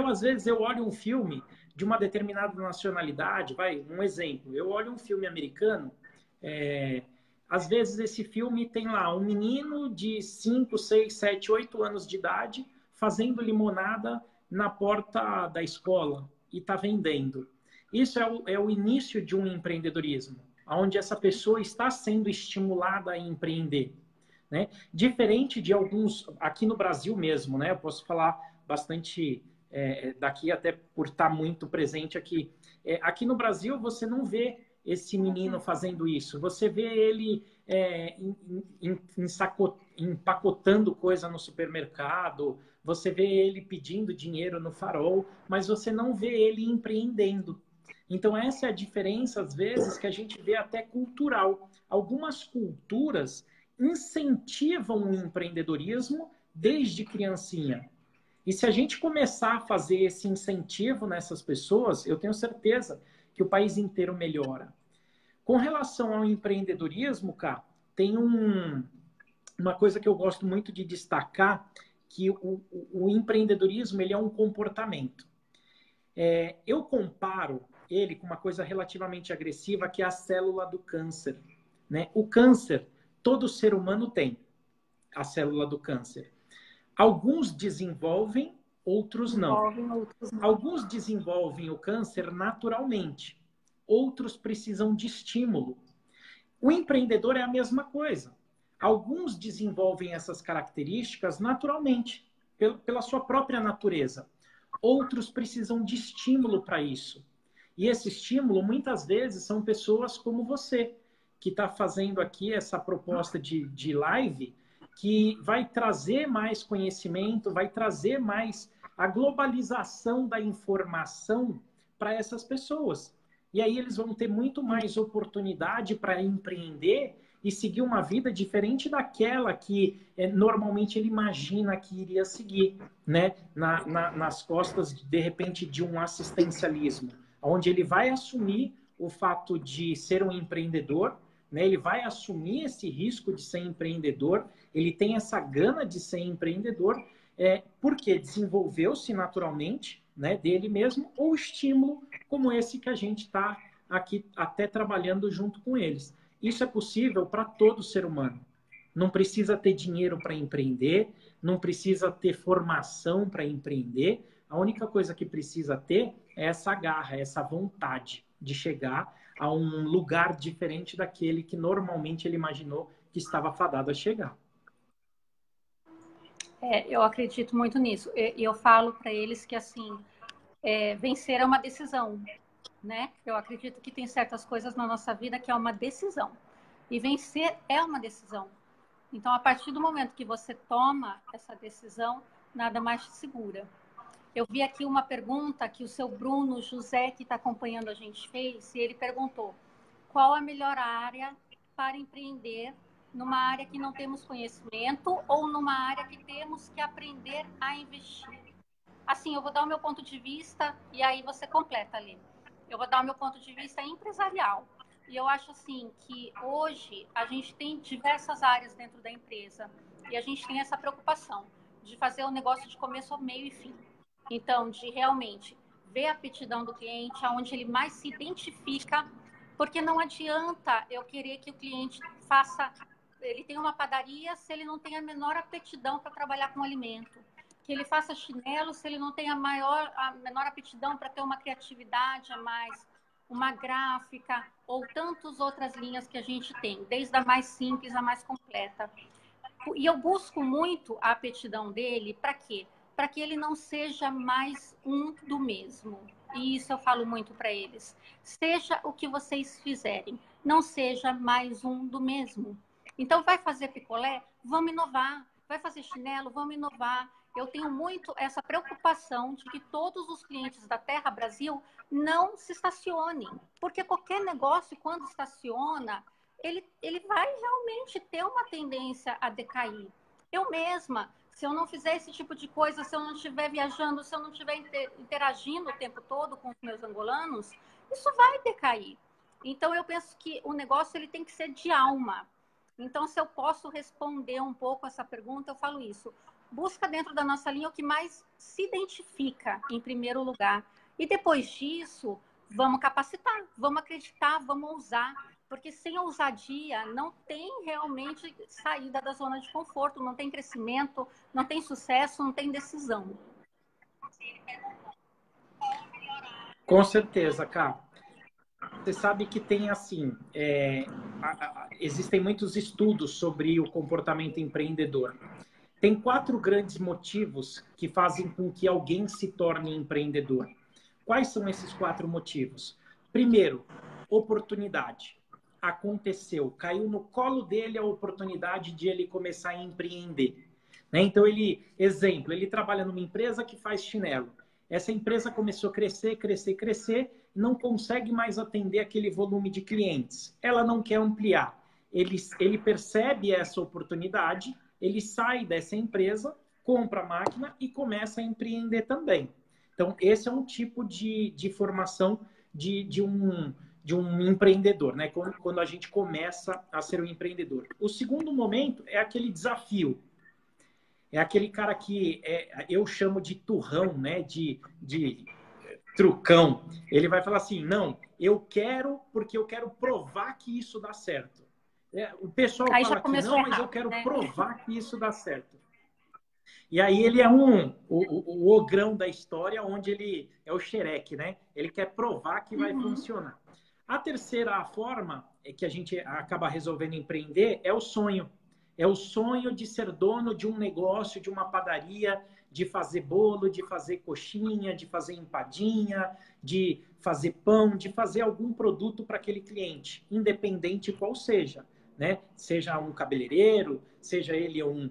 Às vezes, eu olho um filme de uma determinada nacionalidade, vai, um exemplo, eu olho um filme americano, às vezes esse filme tem lá um menino de 5, 6, 7, 8 anos de idade fazendo limonada na porta da escola e está vendendo. Isso é o início de um empreendedorismo, onde essa pessoa está sendo estimulada a empreender. Né? Diferente de alguns, aqui no Brasil mesmo, né? Eu posso falar bastante daqui, até por estar muito presente aqui. Aqui no Brasil, você não vê esse menino fazendo isso. Você vê ele empacotando coisa no supermercado, você vê ele pedindo dinheiro no farol, mas você não vê ele empreendendo. Então, essa é a diferença, às vezes, que a gente vê até cultural. Algumas culturas incentivam o empreendedorismo desde criancinha. E se a gente começar a fazer esse incentivo nessas pessoas, eu tenho certeza que o país inteiro melhora. Com relação ao empreendedorismo, cara, tem uma coisa que eu gosto muito de destacar, que o empreendedorismo ele é um comportamento. Eu comparo ele com uma coisa relativamente agressiva, que é a célula do câncer. Né? O câncer, todo ser humano tem a célula do câncer. Alguns desenvolvem, outros não. Alguns desenvolvem o câncer naturalmente, outros precisam de estímulo. O empreendedor é a mesma coisa. Alguns desenvolvem essas características naturalmente, pela sua própria natureza. Outros precisam de estímulo para isso. E esse estímulo, muitas vezes, são pessoas como você, que está fazendo aqui essa proposta de live, que vai trazer mais conhecimento, vai trazer mais a globalização da informação para essas pessoas. E aí eles vão ter muito mais oportunidade para empreender e seguir uma vida diferente daquela que normalmente ele imagina que iria seguir, né? Nas costas, de repente, de um assistencialismo, onde ele vai assumir o fato de ser um empreendedor, né? Ele vai assumir esse risco de ser empreendedor, ele tem essa gana de ser empreendedor, porque desenvolveu-se naturalmente, né, dele mesmo, ou estímulo como esse que a gente está aqui até trabalhando junto com eles. Isso é possível para todo ser humano. Não precisa ter dinheiro para empreender, não precisa ter formação para empreender. A única coisa que precisa ter é essa garra, essa vontade de chegar a um lugar diferente daquele que normalmente ele imaginou que estava fadado a chegar. Eu acredito muito nisso. E eu falo para eles que, assim, vencer é uma decisão, né? Eu acredito que tem certas coisas na nossa vida que é uma decisão. E vencer é uma decisão. Então, a partir do momento que você toma essa decisão, nada mais te segura. Eu vi aqui uma pergunta que o seu Bruno José, que está acompanhando a gente, fez, e ele perguntou: qual a melhor área para empreender numa área que não temos conhecimento ou numa área que temos que aprender a investir? Assim, eu vou dar o meu ponto de vista e aí você completa ali. Eu vou dar o meu ponto de vista empresarial. E eu acho assim que hoje a gente tem diversas áreas dentro da empresa e a gente tem essa preocupação de fazer o negócio de começo, meio e fim. Então, de realmente ver a aptidão do cliente, aonde ele mais se identifica, porque não adianta eu querer que o cliente faça, ele tem uma padaria se ele não tem a menor aptidão para trabalhar com alimento. que ele faça chinelo se ele não tem a menor aptidão para ter uma criatividade a mais, uma gráfica ou tantas outras linhas que a gente tem, desde a mais simples à mais completa. E eu busco muito a aptidão dele para quê? Para que ele não seja mais um do mesmo. E isso eu falo muito para eles. Seja o que vocês fizerem, não seja mais um do mesmo. Então, vai fazer picolé? Vamos inovar. Vai fazer chinelo? Vamos inovar. Eu tenho muito essa preocupação de que todos os clientes da Terra Brasil não se estacionem. Porque qualquer negócio, quando estaciona, ele vai realmente ter uma tendência a decair. Eu mesma, se eu não fizer esse tipo de coisa, se eu não estiver viajando, se eu não estiver interagindo o tempo todo com os meus angolanos, isso vai decair. Então, eu penso que o negócio ele tem que ser de alma. Então, se eu posso responder um pouco essa pergunta, eu falo isso. Busca dentro da nossa linha o que mais se identifica, em primeiro lugar. E depois disso, vamos capacitar, vamos acreditar, vamos ousar. Porque sem ousadia não tem realmente saída da zona de conforto, não tem crescimento, não tem sucesso, não tem decisão. Com certeza, Cá. Você sabe que tem assim, existem muitos estudos sobre o comportamento empreendedor. Tem 4 grandes motivos que fazem com que alguém se torne empreendedor. Quais são esses 4 motivos? Primeiro, oportunidade. Aconteceu, caiu no colo dele a oportunidade de ele começar a empreender. Né? Então, exemplo, ele trabalha numa empresa que faz chinelo. Essa empresa começou a crescer, crescer, crescer, não consegue mais atender aquele volume de clientes. Ela não quer ampliar. Ele percebe essa oportunidade, ele sai dessa empresa, compra a máquina e começa a empreender também. Então, esse é um tipo de formação de um empreendedor, né? Quando a gente começa a ser um empreendedor. O segundo momento é aquele desafio. É aquele cara que eu chamo de turrão, né? De trucão. Ele vai falar assim, não, eu quero porque eu quero provar que isso dá certo. O pessoal Aí fala que não, mas eu quero provar que isso dá certo. E aí ele é o ogrão da história, onde ele é o xereque, né? Ele quer provar que vai funcionar. A terceira forma que a gente acaba resolvendo empreender é o sonho. É o sonho de ser dono de um negócio, de uma padaria, de fazer bolo, de fazer coxinha, de fazer empadinha, de fazer pão, de fazer algum produto para aquele cliente, independente qual seja, né? Seja um cabeleireiro, seja ele um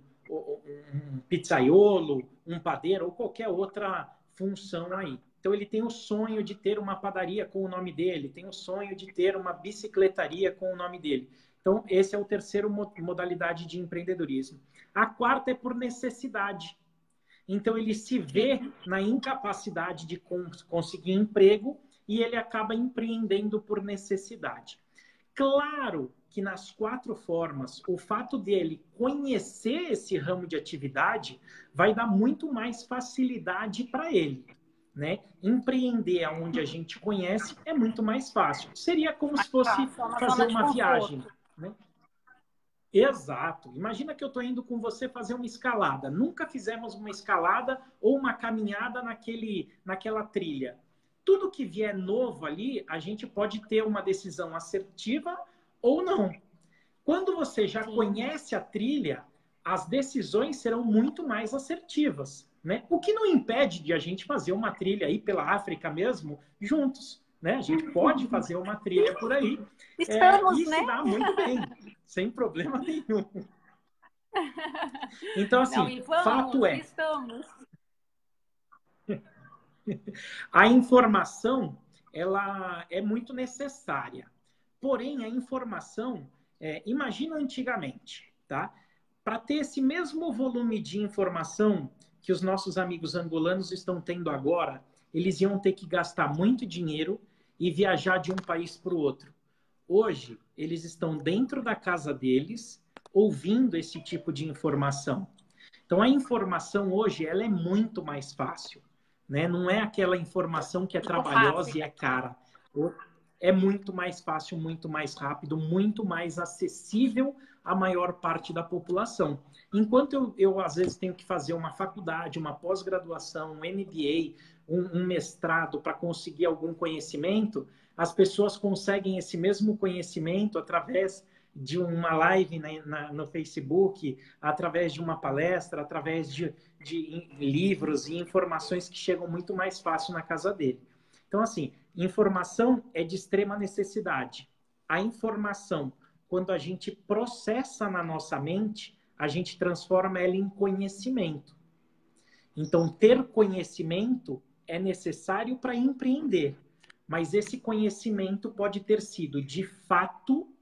pizzaiolo, um padeiro ou qualquer outra função aí. Então ele tem o sonho de ter uma padaria com o nome dele, tem o sonho de ter uma bicicletaria com o nome dele. Então esse é o terceiro modalidade de empreendedorismo. A quarta é por necessidade. Então ele se vê na incapacidade de conseguir emprego e ele acaba empreendendo por necessidade. Claro que nas 4 formas, o fato dele conhecer esse ramo de atividade vai dar muito mais facilidade para ele. Né? Empreender onde a gente conhece é muito mais fácil. Seria como se fosse fazer uma viagem. Né? Exato. Imagina que eu estou indo com você fazer uma escalada. Nunca fizemos uma escalada ou uma caminhada naquela trilha. Tudo que vier novo ali, a gente pode ter uma decisão assertiva ou não. Quando você já conhece a trilha, as decisões serão muito mais assertivas. Né? O que não impede de a gente fazer uma trilha aí pela África mesmo, juntos. Né? A gente pode fazer uma trilha por aí. Estamos, e se dá muito bem, sem problema nenhum. Então, assim, fato é... Estamos. A informação, ela é muito necessária. Porém, a informação, imagina antigamente, tá? Para ter esse mesmo volume de informação que os nossos amigos angolanos estão tendo agora, eles iam ter que gastar muito dinheiro e viajar de um país para o outro. Hoje, eles estão dentro da casa deles, ouvindo esse tipo de informação. Então, a informação hoje, ela é muito mais fácil. Né? Não é aquela informação que é trabalhosa e é cara. é muito mais fácil, muito mais rápido, muito mais acessível à maior parte da população. Enquanto eu às vezes, tenho que fazer uma faculdade, uma pós-graduação, um MBA, um mestrado para conseguir algum conhecimento, as pessoas conseguem esse mesmo conhecimento através de uma live no Facebook, através de uma palestra, através de livros e informações que chegam muito mais fácil na casa dele. Então, assim, informação é de extrema necessidade. A informação, quando a gente processa na nossa mente, a gente transforma ela em conhecimento. Então, ter conhecimento é necessário para empreender, mas esse conhecimento pode ter sido de fato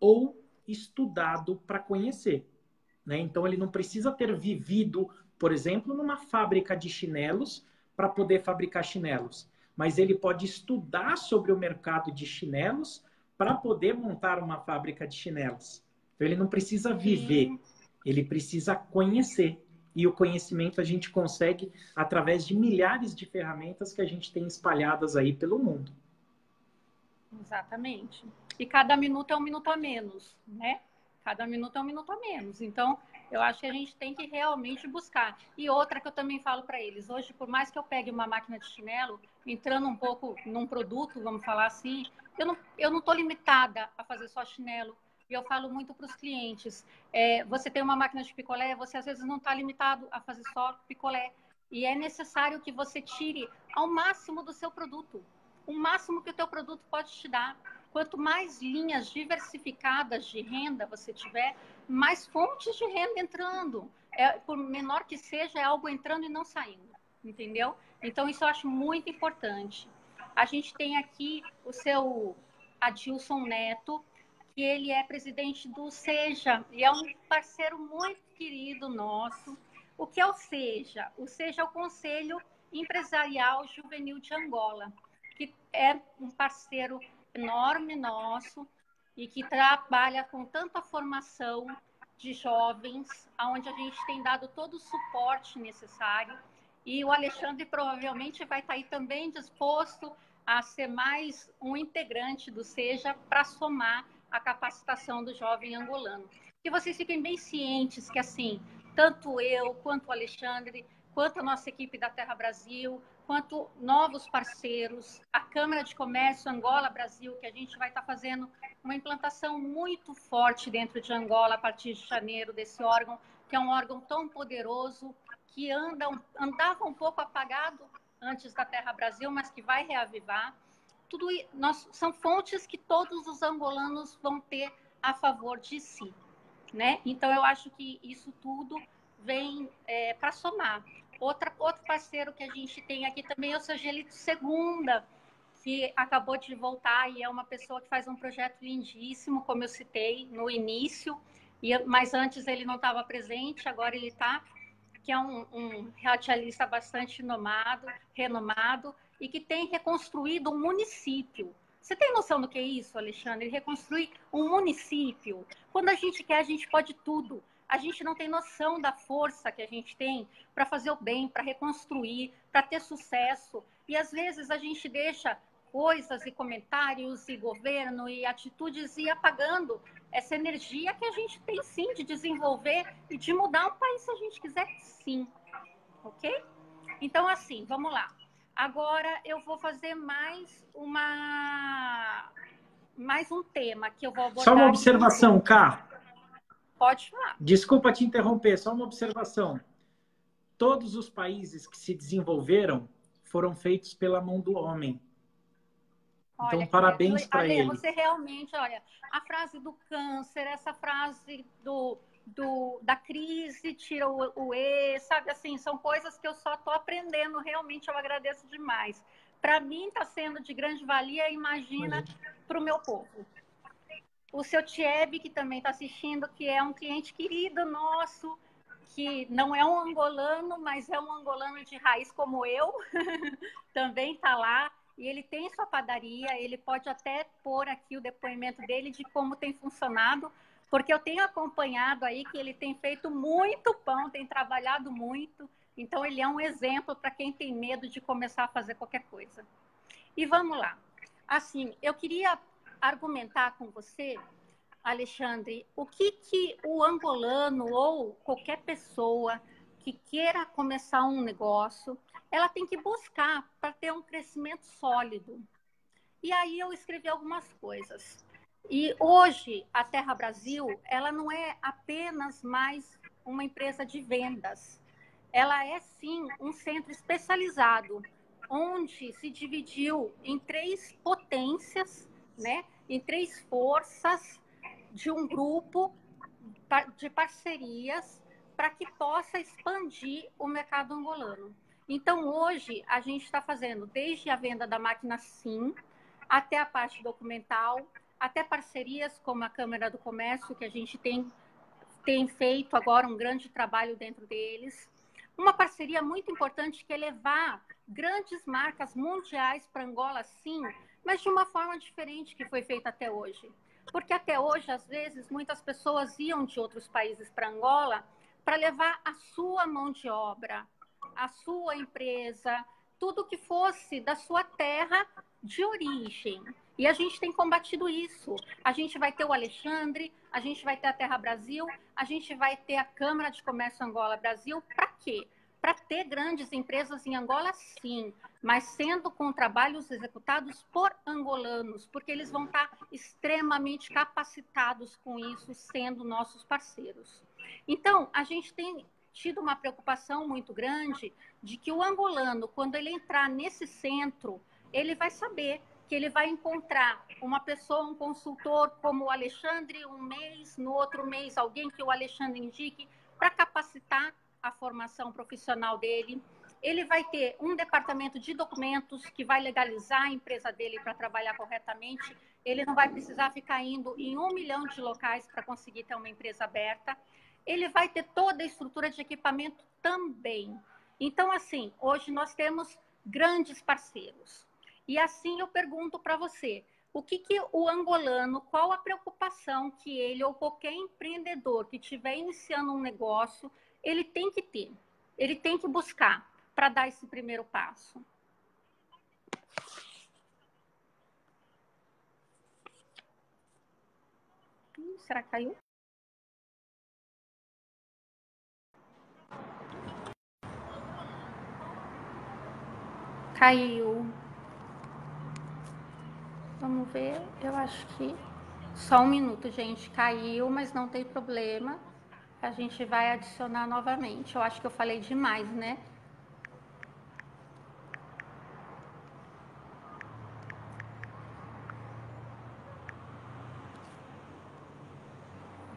ou estudado para conhecer, né? Então, ele não precisa ter vivido, por exemplo, numa fábrica de chinelos para poder fabricar chinelos, mas ele pode estudar sobre o mercado de chinelos para poder montar uma fábrica de chinelos. Então, ele não precisa viver, ele precisa conhecer. E o conhecimento a gente consegue através de milhares de ferramentas que a gente tem espalhadas aí pelo mundo. Exatamente. E cada minuto é um minuto a menos, né? Cada minuto é um minuto a menos. Então, eu acho que a gente tem que realmente buscar. E outra que eu também falo para eles, hoje, por mais que eu pegue uma máquina de chinelo, entrando um pouco num produto, vamos falar assim, eu não estou limitada a fazer só chinelo. E eu falo muito para os clientes, você tem uma máquina de picolé, você às vezes não está limitado a fazer só picolé. E é necessário que você tire ao máximo do seu produto. O máximo que o teu produto pode te dar. Quanto mais linhas diversificadas de renda você tiver, mais fontes de renda entrando. Por menor que seja, é algo entrando e não saindo. Entendeu? Então, isso eu acho muito importante. A gente tem aqui o seu Adilson Neto, que ele é presidente do SEJA, e é um parceiro muito querido nosso. O que é o SEJA? O SEJA é o Conselho Empresarial Juvenil de Angola, que é um parceiro enorme nosso e que trabalha com tanta formação de jovens, onde a gente tem dado todo o suporte necessário. E o Alexandre provavelmente vai estar aí também disposto a ser mais um integrante do SEJA para somar a capacitação do jovem angolano. Que vocês fiquem bem cientes que, assim, tanto eu, quanto o Alexandre, quanto a nossa equipe da Terra Brasil, quanto novos parceiros, a Câmara de Comércio Angola-Brasil, que a gente vai estar fazendo uma implantação muito forte dentro de Angola a partir de janeiro, desse órgão, que é um órgão tão poderoso, que andava um pouco apagado antes da Terra Brasil, mas que vai reavivar. Tudo são fontes que todos os angolanos vão ter a favor de si, né? Então, eu acho que isso tudo vem para somar. Outro parceiro que a gente tem aqui também é o seu Gelito Segunda, que acabou de voltar e é uma pessoa que faz um projeto lindíssimo, como eu citei no início, mas antes ele não estava presente, agora ele está, que é um radialista bastante renomado, e que tem reconstruído um município. Você tem noção do que é isso, Alexandre? Reconstruir um município. Quando a gente quer, a gente pode tudo. A gente não tem noção da força que a gente tem para fazer o bem, para reconstruir, para ter sucesso. E às vezes a gente deixa coisas e comentários e governo e atitudes ir apagando essa energia que a gente tem sim de desenvolver e de mudar um país se a gente quiser sim. Ok? Então, assim, vamos lá. Agora eu vou fazer mais um tema que eu vou abordar. Só uma observação, Cá. Pode falar. Desculpa te interromper, só uma observação. Todos os países que se desenvolveram foram feitos pela mão do homem. Então, olha, parabéns para ele. Você realmente, olha, a frase do câncer, essa frase da crise, tira o E, sabe assim, são coisas que eu só estou aprendendo, realmente eu agradeço demais. Para mim está sendo de grande valia, imagina para o meu povo. O seu Tiebe, que também está assistindo, que é um cliente querido nosso, que não é um angolano, mas é um angolano de raiz como eu, também está lá. E ele tem sua padaria, ele pode até pôr aqui o depoimento dele de como tem funcionado, porque eu tenho acompanhado aí que ele tem feito muito pão, tem trabalhado muito, então ele é um exemplo para quem tem medo de começar a fazer qualquer coisa. E vamos lá. Assim, eu queria argumentar com você, Alexandre, o que o angolano ou qualquer pessoa que queira começar um negócio, ela tem que buscar para ter um crescimento sólido. E aí eu escrevi algumas coisas. E hoje a Terra Brasil, ela não é apenas mais uma empresa de vendas. Ela é sim um centro especializado, onde se dividiu em 3 potências, né? Em 3 forças de um grupo de parcerias para que possa expandir o mercado angolano. Então, hoje, a gente está fazendo desde a venda da máquina SIM, até a parte documental, até parcerias como a Câmara do Comércio, que a gente tem feito agora um grande trabalho dentro deles. Uma parceria muito importante que é levar grandes marcas mundiais para Angola, sim, mas de uma forma diferente que foi feita até hoje. Porque até hoje, às vezes, muitas pessoas iam de outros países para Angola para levar a sua mão de obra, a sua empresa, tudo que fosse da sua terra de origem. E a gente tem combatido isso. A gente vai ter o Alexandre, a gente vai ter a Terra Brasil, a gente vai ter a Câmara de Comércio Angola Brasil. Para quê? Para ter grandes empresas em Angola, sim, mas sendo com trabalhos executados por angolanos, porque eles vão estar extremamente capacitados com isso, sendo nossos parceiros. Então, a gente tem tido uma preocupação muito grande de que o angolano, quando ele entrar nesse centro, ele vai saber que ele vai encontrar uma pessoa, um consultor como o Alexandre, um mês, no outro mês alguém que o Alexandre indique para capacitar a formação profissional dele. Ele vai ter um departamento de documentos que vai legalizar a empresa dele para trabalhar corretamente. Ele não vai precisar ficar indo em 1 milhão de locais para conseguir ter uma empresa aberta. Ele vai ter toda a estrutura de equipamento também. Então, assim, hoje nós temos grandes parceiros. E assim eu pergunto para você, o que o angolano, qual a preocupação que ele ou qualquer empreendedor que estiver iniciando um negócio, ele tem que ter, ele tem que buscar para dar esse primeiro passo? Será que caiu? Caiu. Vamos ver, eu acho que só um minuto, gente. Caiu, mas não tem problema. A gente vai adicionar novamente. Eu acho que eu falei demais, né?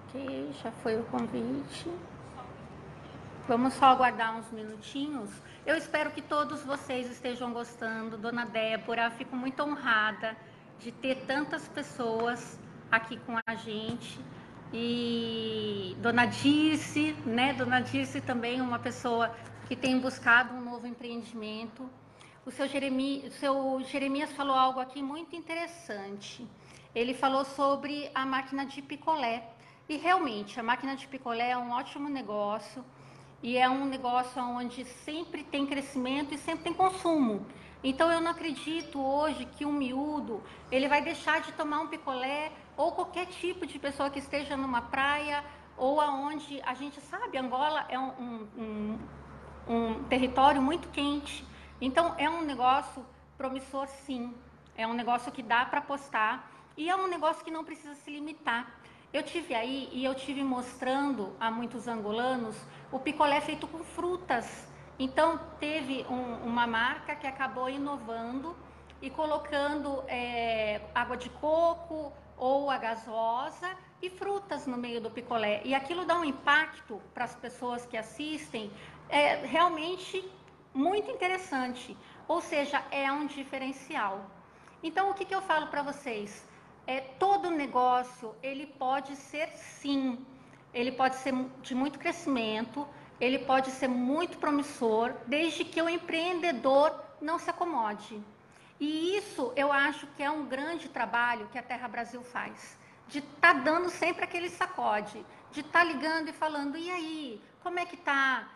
Ok, já foi o convite. Vamos só aguardar uns minutinhos. Eu espero que todos vocês estejam gostando. Dona Débora, fico muito honrada de ter tantas pessoas aqui com a gente. E Dona Dirce, né? Dona Dirce também uma pessoa que tem buscado um novo empreendimento. O seu Jeremias falou algo aqui muito interessante. Ele falou sobre a máquina de picolé. E realmente, a máquina de picolé é um ótimo negócio. E é um negócio onde sempre tem crescimento e sempre tem consumo. Então, eu não acredito hoje que um miúdo, ele vai deixar de tomar um picolé, ou qualquer tipo de pessoa que esteja numa praia, ou aonde a gente sabe, Angola é um território muito quente. Então, é um negócio promissor, sim. É um negócio que dá para apostar. E é um negócio que não precisa se limitar. Eu tive aí e eu tive mostrando a muitos angolanos o picolé feito com frutas. Então, teve uma marca que acabou inovando e colocando água de coco ou a gasosa e frutas no meio do picolé. E aquilo dá um impacto para as pessoas que assistem realmente muito interessante. Ou seja, é um diferencial. Então, o que eu falo para vocês? Todo negócio, ele pode ser sim, ele pode ser de muito crescimento, ele pode ser muito promissor, desde que o empreendedor não se acomode. E isso eu acho que é um grande trabalho que a Terra Brasil faz, de estar dando sempre aquele sacode, de estar ligando e falando, e aí, como é que está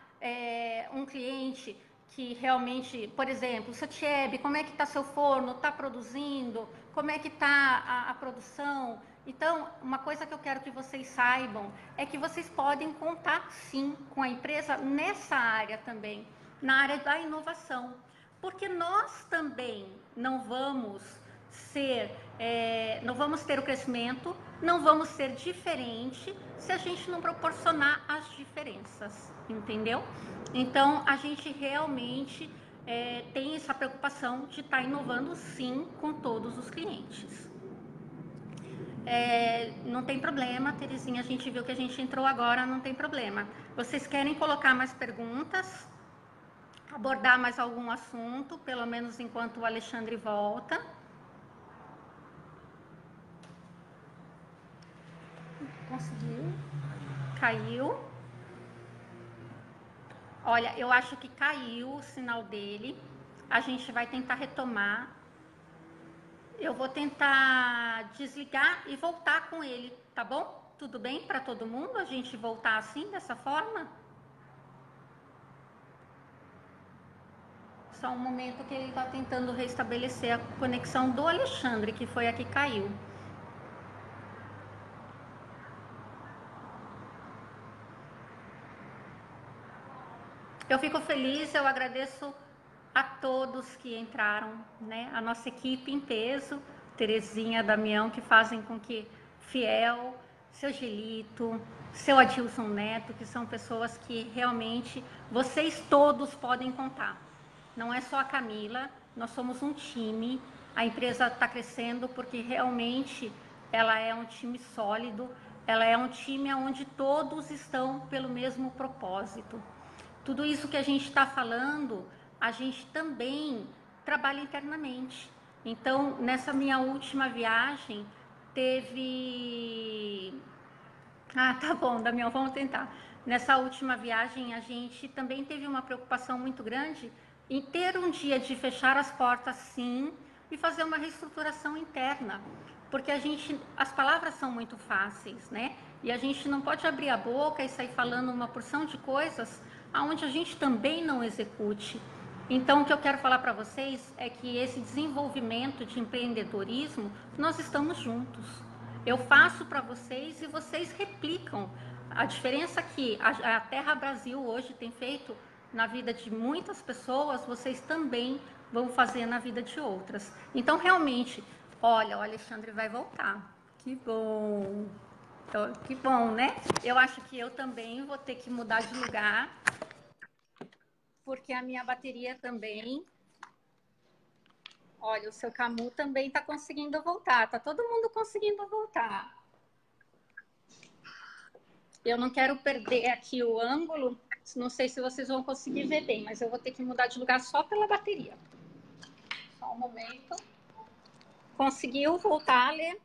um cliente? que realmente, por exemplo, Satieb, como é que está seu forno? Está produzindo? Como é que está a produção? Então, uma coisa que eu quero que vocês saibam é que vocês podem contar, sim, com a empresa nessa área também, na área da inovação. Porque nós também não vamos não vamos ter o crescimento, não vamos ser diferente se a gente não proporcionar as diferenças, entendeu? Então, a gente realmente tem essa preocupação de estar inovando, sim, com todos os clientes. Não tem problema, Terezinha, a gente viu que a gente entrou agora, não tem problema. Vocês querem colocar mais perguntas? Abordar mais algum assunto, pelo menos enquanto o Alexandre volta? Conseguiu? Caiu? Olha, eu acho que caiu o sinal dele. A gente vai tentar retomar. Eu vou tentar desligar e voltar com ele, tá bom? Tudo bem para todo mundo a gente voltar assim, dessa forma? Só um momento que ele está tentando restabelecer a conexão do Alexandre, que foi a que caiu. Eu fico feliz, eu agradeço a todos que entraram, né? A nossa equipe em peso, Terezinha, Damião, que fazem com que Fiel, seu Gelito, seu Adilson Neto, que são pessoas que realmente vocês todos podem contar. Não é só a Camila, nós somos um time, a empresa está crescendo porque realmente ela é um time sólido, ela é um time onde todos estão pelo mesmo propósito. Tudo isso que a gente está falando, a gente também trabalha internamente. Então, nessa minha última viagem, teve... Ah, tá bom, Damião, vamos tentar. Nessa última viagem, a gente também teve uma preocupação muito grande em ter um dia de fechar as portas, sim, e fazer uma reestruturação interna. Porque as palavras são muito fáceis, né? E a gente não pode abrir a boca e sair falando uma porção de coisas aonde a gente também não execute. Então, o que eu quero falar para vocês é que esse desenvolvimento de empreendedorismo, nós estamos juntos. Eu faço para vocês e vocês replicam. A diferença que a Terra Brasil hoje tem feito na vida de muitas pessoas, vocês também vão fazer na vida de outras. Então, realmente, olha, o Alexandre vai voltar. Que bom! Então, que bom, né? Eu acho que eu também vou ter que mudar de lugar, porque a minha bateria também... Olha, o seu Camu também está conseguindo voltar. Está todo mundo conseguindo voltar. Eu não quero perder aqui o ângulo. Não sei se vocês vão conseguir ver bem, mas eu vou ter que mudar de lugar só pela bateria. Só um momento. Conseguiu voltar, Lê?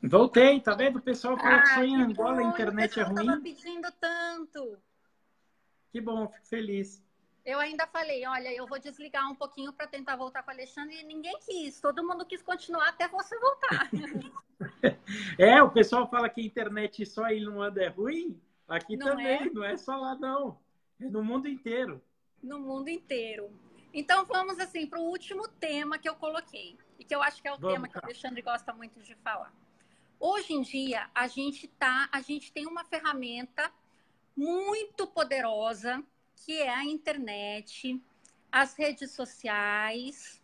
Voltei, tá vendo? O pessoal falou que só em Angola a bom, internet é o pessoal estava ruim. pedindo tanto. Que bom, fico feliz. Eu ainda falei, olha, eu vou desligar um pouquinho para tentar voltar com o Alexandre e ninguém quis. Todo mundo quis continuar até você voltar. O pessoal fala que a internet só aí no anda é ruim. Aqui não também, não é só lá não. É no mundo inteiro. No mundo inteiro. Então vamos assim para o último tema que eu coloquei e que eu acho que é o tema que o Alexandre gosta muito de falar. Hoje em dia a gente tem uma ferramenta muito poderosa que é a internet, as redes sociais,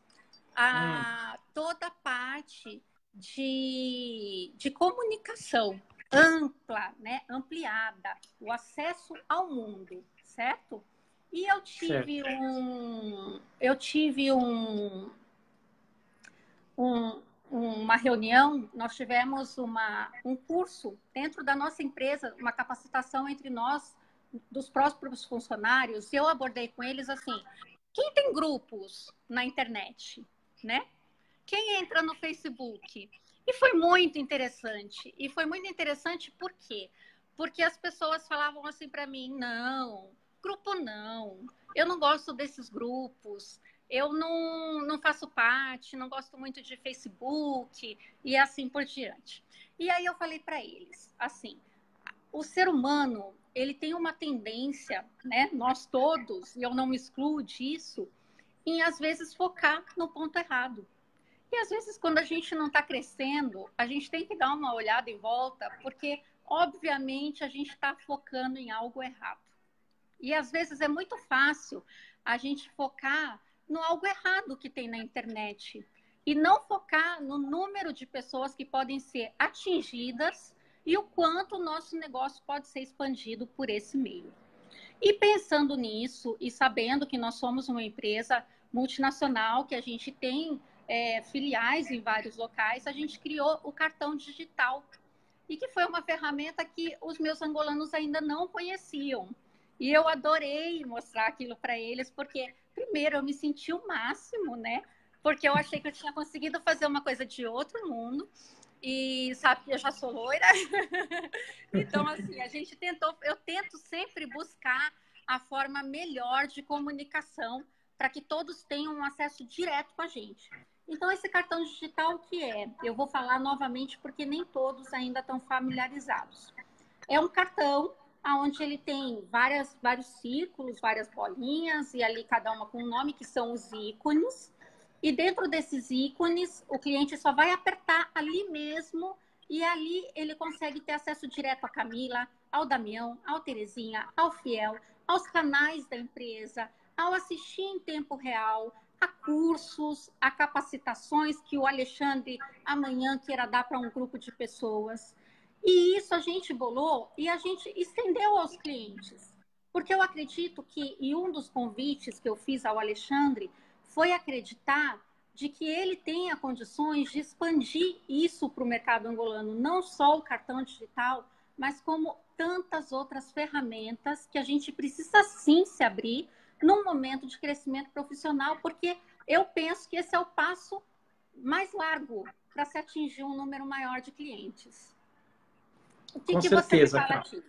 toda a parte de comunicação ampla, né, ampliada, o acesso ao mundo, certo? E eu tive uma reunião, nós tivemos um curso dentro da nossa empresa, uma capacitação entre nós, dos próprios funcionários, e eu abordei com eles assim, quem tem grupos na internet, né? Quem entra no Facebook? E foi muito interessante. E foi muito interessante por quê? Porque as pessoas falavam assim para mim, não, grupo não, eu não gosto desses grupos, eu não faço parte, não gosto muito de Facebook e assim por diante. E aí eu falei para eles, assim, o ser humano, ele tem uma tendência, né, nós todos, e eu não me excluo disso, em às vezes focar no ponto errado. E às vezes quando a gente não está crescendo, a gente tem que dar uma olhada em volta, porque obviamente a gente está focando em algo errado. E às vezes é muito fácil a gente focar no algo errado que tem na internet e não focar no número de pessoas que podem ser atingidas e o quanto o nosso negócio pode ser expandido por esse meio. E pensando nisso e sabendo que nós somos uma empresa multinacional, que a gente tem filiais em vários locais, a gente criou o cartão digital e que foi uma ferramenta que os meus angolanos ainda não conheciam. E eu adorei mostrar aquilo para eles, porque, primeiro, eu me senti o máximo, né? Porque eu achei que eu tinha conseguido fazer uma coisa de outro mundo. E sabe que eu já sou loira. Então, assim, eu tento sempre buscar a forma melhor de comunicação para que todos tenham um acesso direto com a gente. Então, esse cartão digital, o que é? Eu vou falar novamente porque nem todos ainda estão familiarizados. É um cartão onde ele tem vários círculos, várias bolinhas, e ali cada uma com um nome, que são os ícones. E dentro desses ícones, o cliente só vai apertar ali mesmo, e ali ele consegue ter acesso direto à Camila, ao Damião, ao Terezinha, ao Fiel, aos canais da empresa, ao assistir em tempo real, a cursos, a capacitações que o Alexandre amanhã queira dar para um grupo de pessoas. E isso a gente bolou e a gente estendeu aos clientes. Porque eu acredito que, e um dos convites que eu fiz ao Alexandre foi acreditar de que ele tenha condições de expandir isso para o mercado angolano, não só o cartão digital, mas como tantas outras ferramentas que a gente precisa sim se abrir num momento de crescimento profissional, porque eu penso que esse é o passo mais largo para se atingir um número maior de clientes. O que, que você me fala aqui?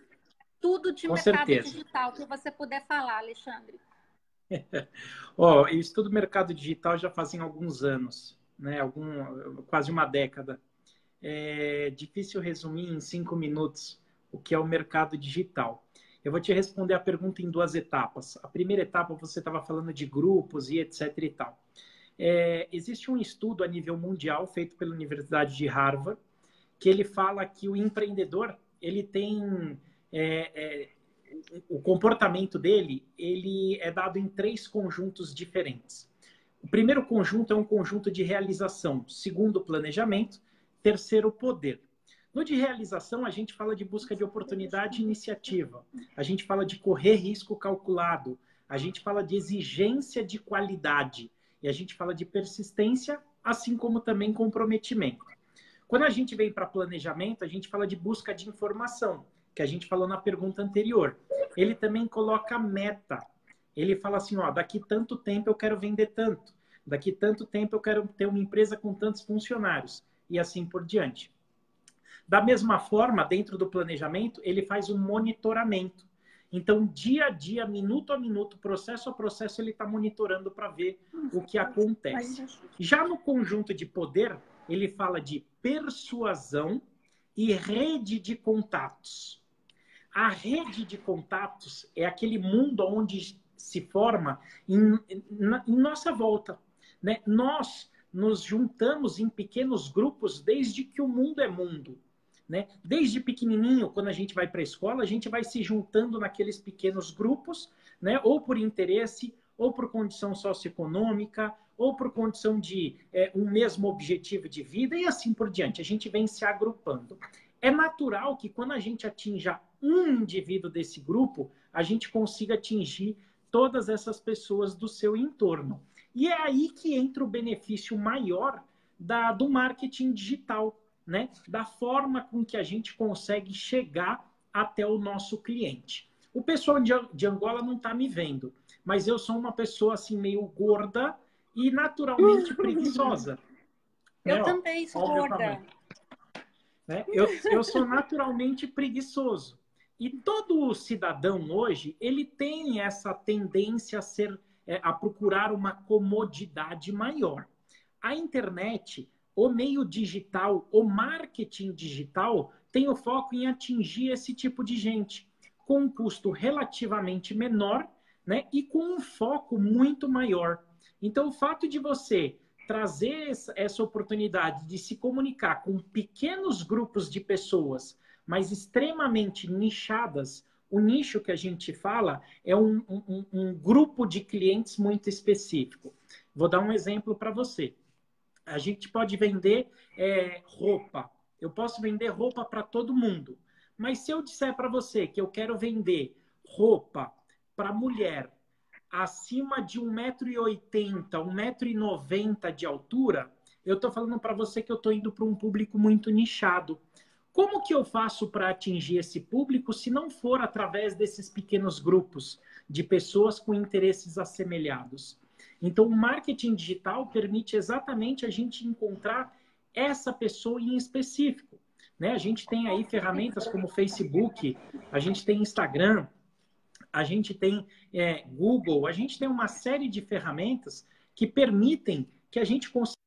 Tudo de mercado digital que você puder falar, Alexandre. Eu estudo mercado digital já fazem alguns anos, né? Quase uma década. É difícil resumir em 5 minutos o que é o mercado digital. Eu vou te responder a pergunta em 2 etapas. A primeira etapa, você estava falando de grupos e etc e tal. Existe um estudo a nível mundial feito pela Universidade de Harvard, que ele fala que o empreendedor, ele tem... o comportamento dele, ele é dado em 3 conjuntos diferentes. O primeiro conjunto é um conjunto de realização, segundo, planejamento, terceiro, poder. No de realização, a gente fala de busca de oportunidade e iniciativa. A gente fala de correr risco calculado. A gente fala de exigência de qualidade. E a gente fala de persistência, assim como também comprometimento. Quando a gente vem para planejamento, a gente fala de busca de informação, que a gente falou na pergunta anterior. Ele também coloca meta. Ele fala assim, daqui tanto tempo eu quero vender tanto. Daqui tanto tempo eu quero ter uma empresa com tantos funcionários. E assim por diante. Da mesma forma, dentro do planejamento, ele faz um monitoramento. Então, dia a dia, minuto a minuto, processo a processo, ele está monitorando para ver o que acontece. Já no conjunto de poder, ele fala de persuasão e rede de contatos. A rede de contatos é aquele mundo onde se forma em nossa volta, né? Nós nos juntamos em pequenos grupos desde que o mundo é mundo, né? Desde pequenininho, quando a gente vai para a escola, a gente vai se juntando naqueles pequenos grupos, né? Ou por interesse, ou por condição socioeconômica, ou por condição de um mesmo objetivo de vida e assim por diante. A gente vem se agrupando. É natural que quando a gente atinja um indivíduo desse grupo, a gente consiga atingir todas essas pessoas do seu entorno. E é aí que entra o benefício maior do marketing digital, né? Da forma com que a gente consegue chegar até o nosso cliente. O pessoal de Angola não está me vendo, mas eu sou uma pessoa assim meio gorda e naturalmente preguiçosa. Eu também sou gorda. Né? Eu sou naturalmente preguiçoso. E todo cidadão hoje, ele tem essa tendência a procurar uma comodidade maior. A internet, o meio digital, o marketing digital, tem o foco em atingir esse tipo de gente. com um custo relativamente menor, né, e com um foco muito maior. Então, o fato de você trazer essa oportunidade de se comunicar com pequenos grupos de pessoas, mas extremamente nichadas, o nicho que a gente fala é um grupo de clientes muito específico. Vou dar um exemplo para você. A gente pode vender roupa. Eu posso vender roupa para todo mundo. Mas se eu disser para você que eu quero vender roupa para mulher acima de 1,80 m, 1,90 m de altura, eu estou falando para você que eu estou indo para um público muito nichado. Como que eu faço para atingir esse público se não for através desses pequenos grupos de pessoas com interesses assemelhados? Então, o marketing digital permite exatamente a gente encontrar essa pessoa em específico, né? A gente tem aí ferramentas como Facebook, a gente tem Instagram, a gente tem Google, a gente tem uma série de ferramentas que permitem que a gente consiga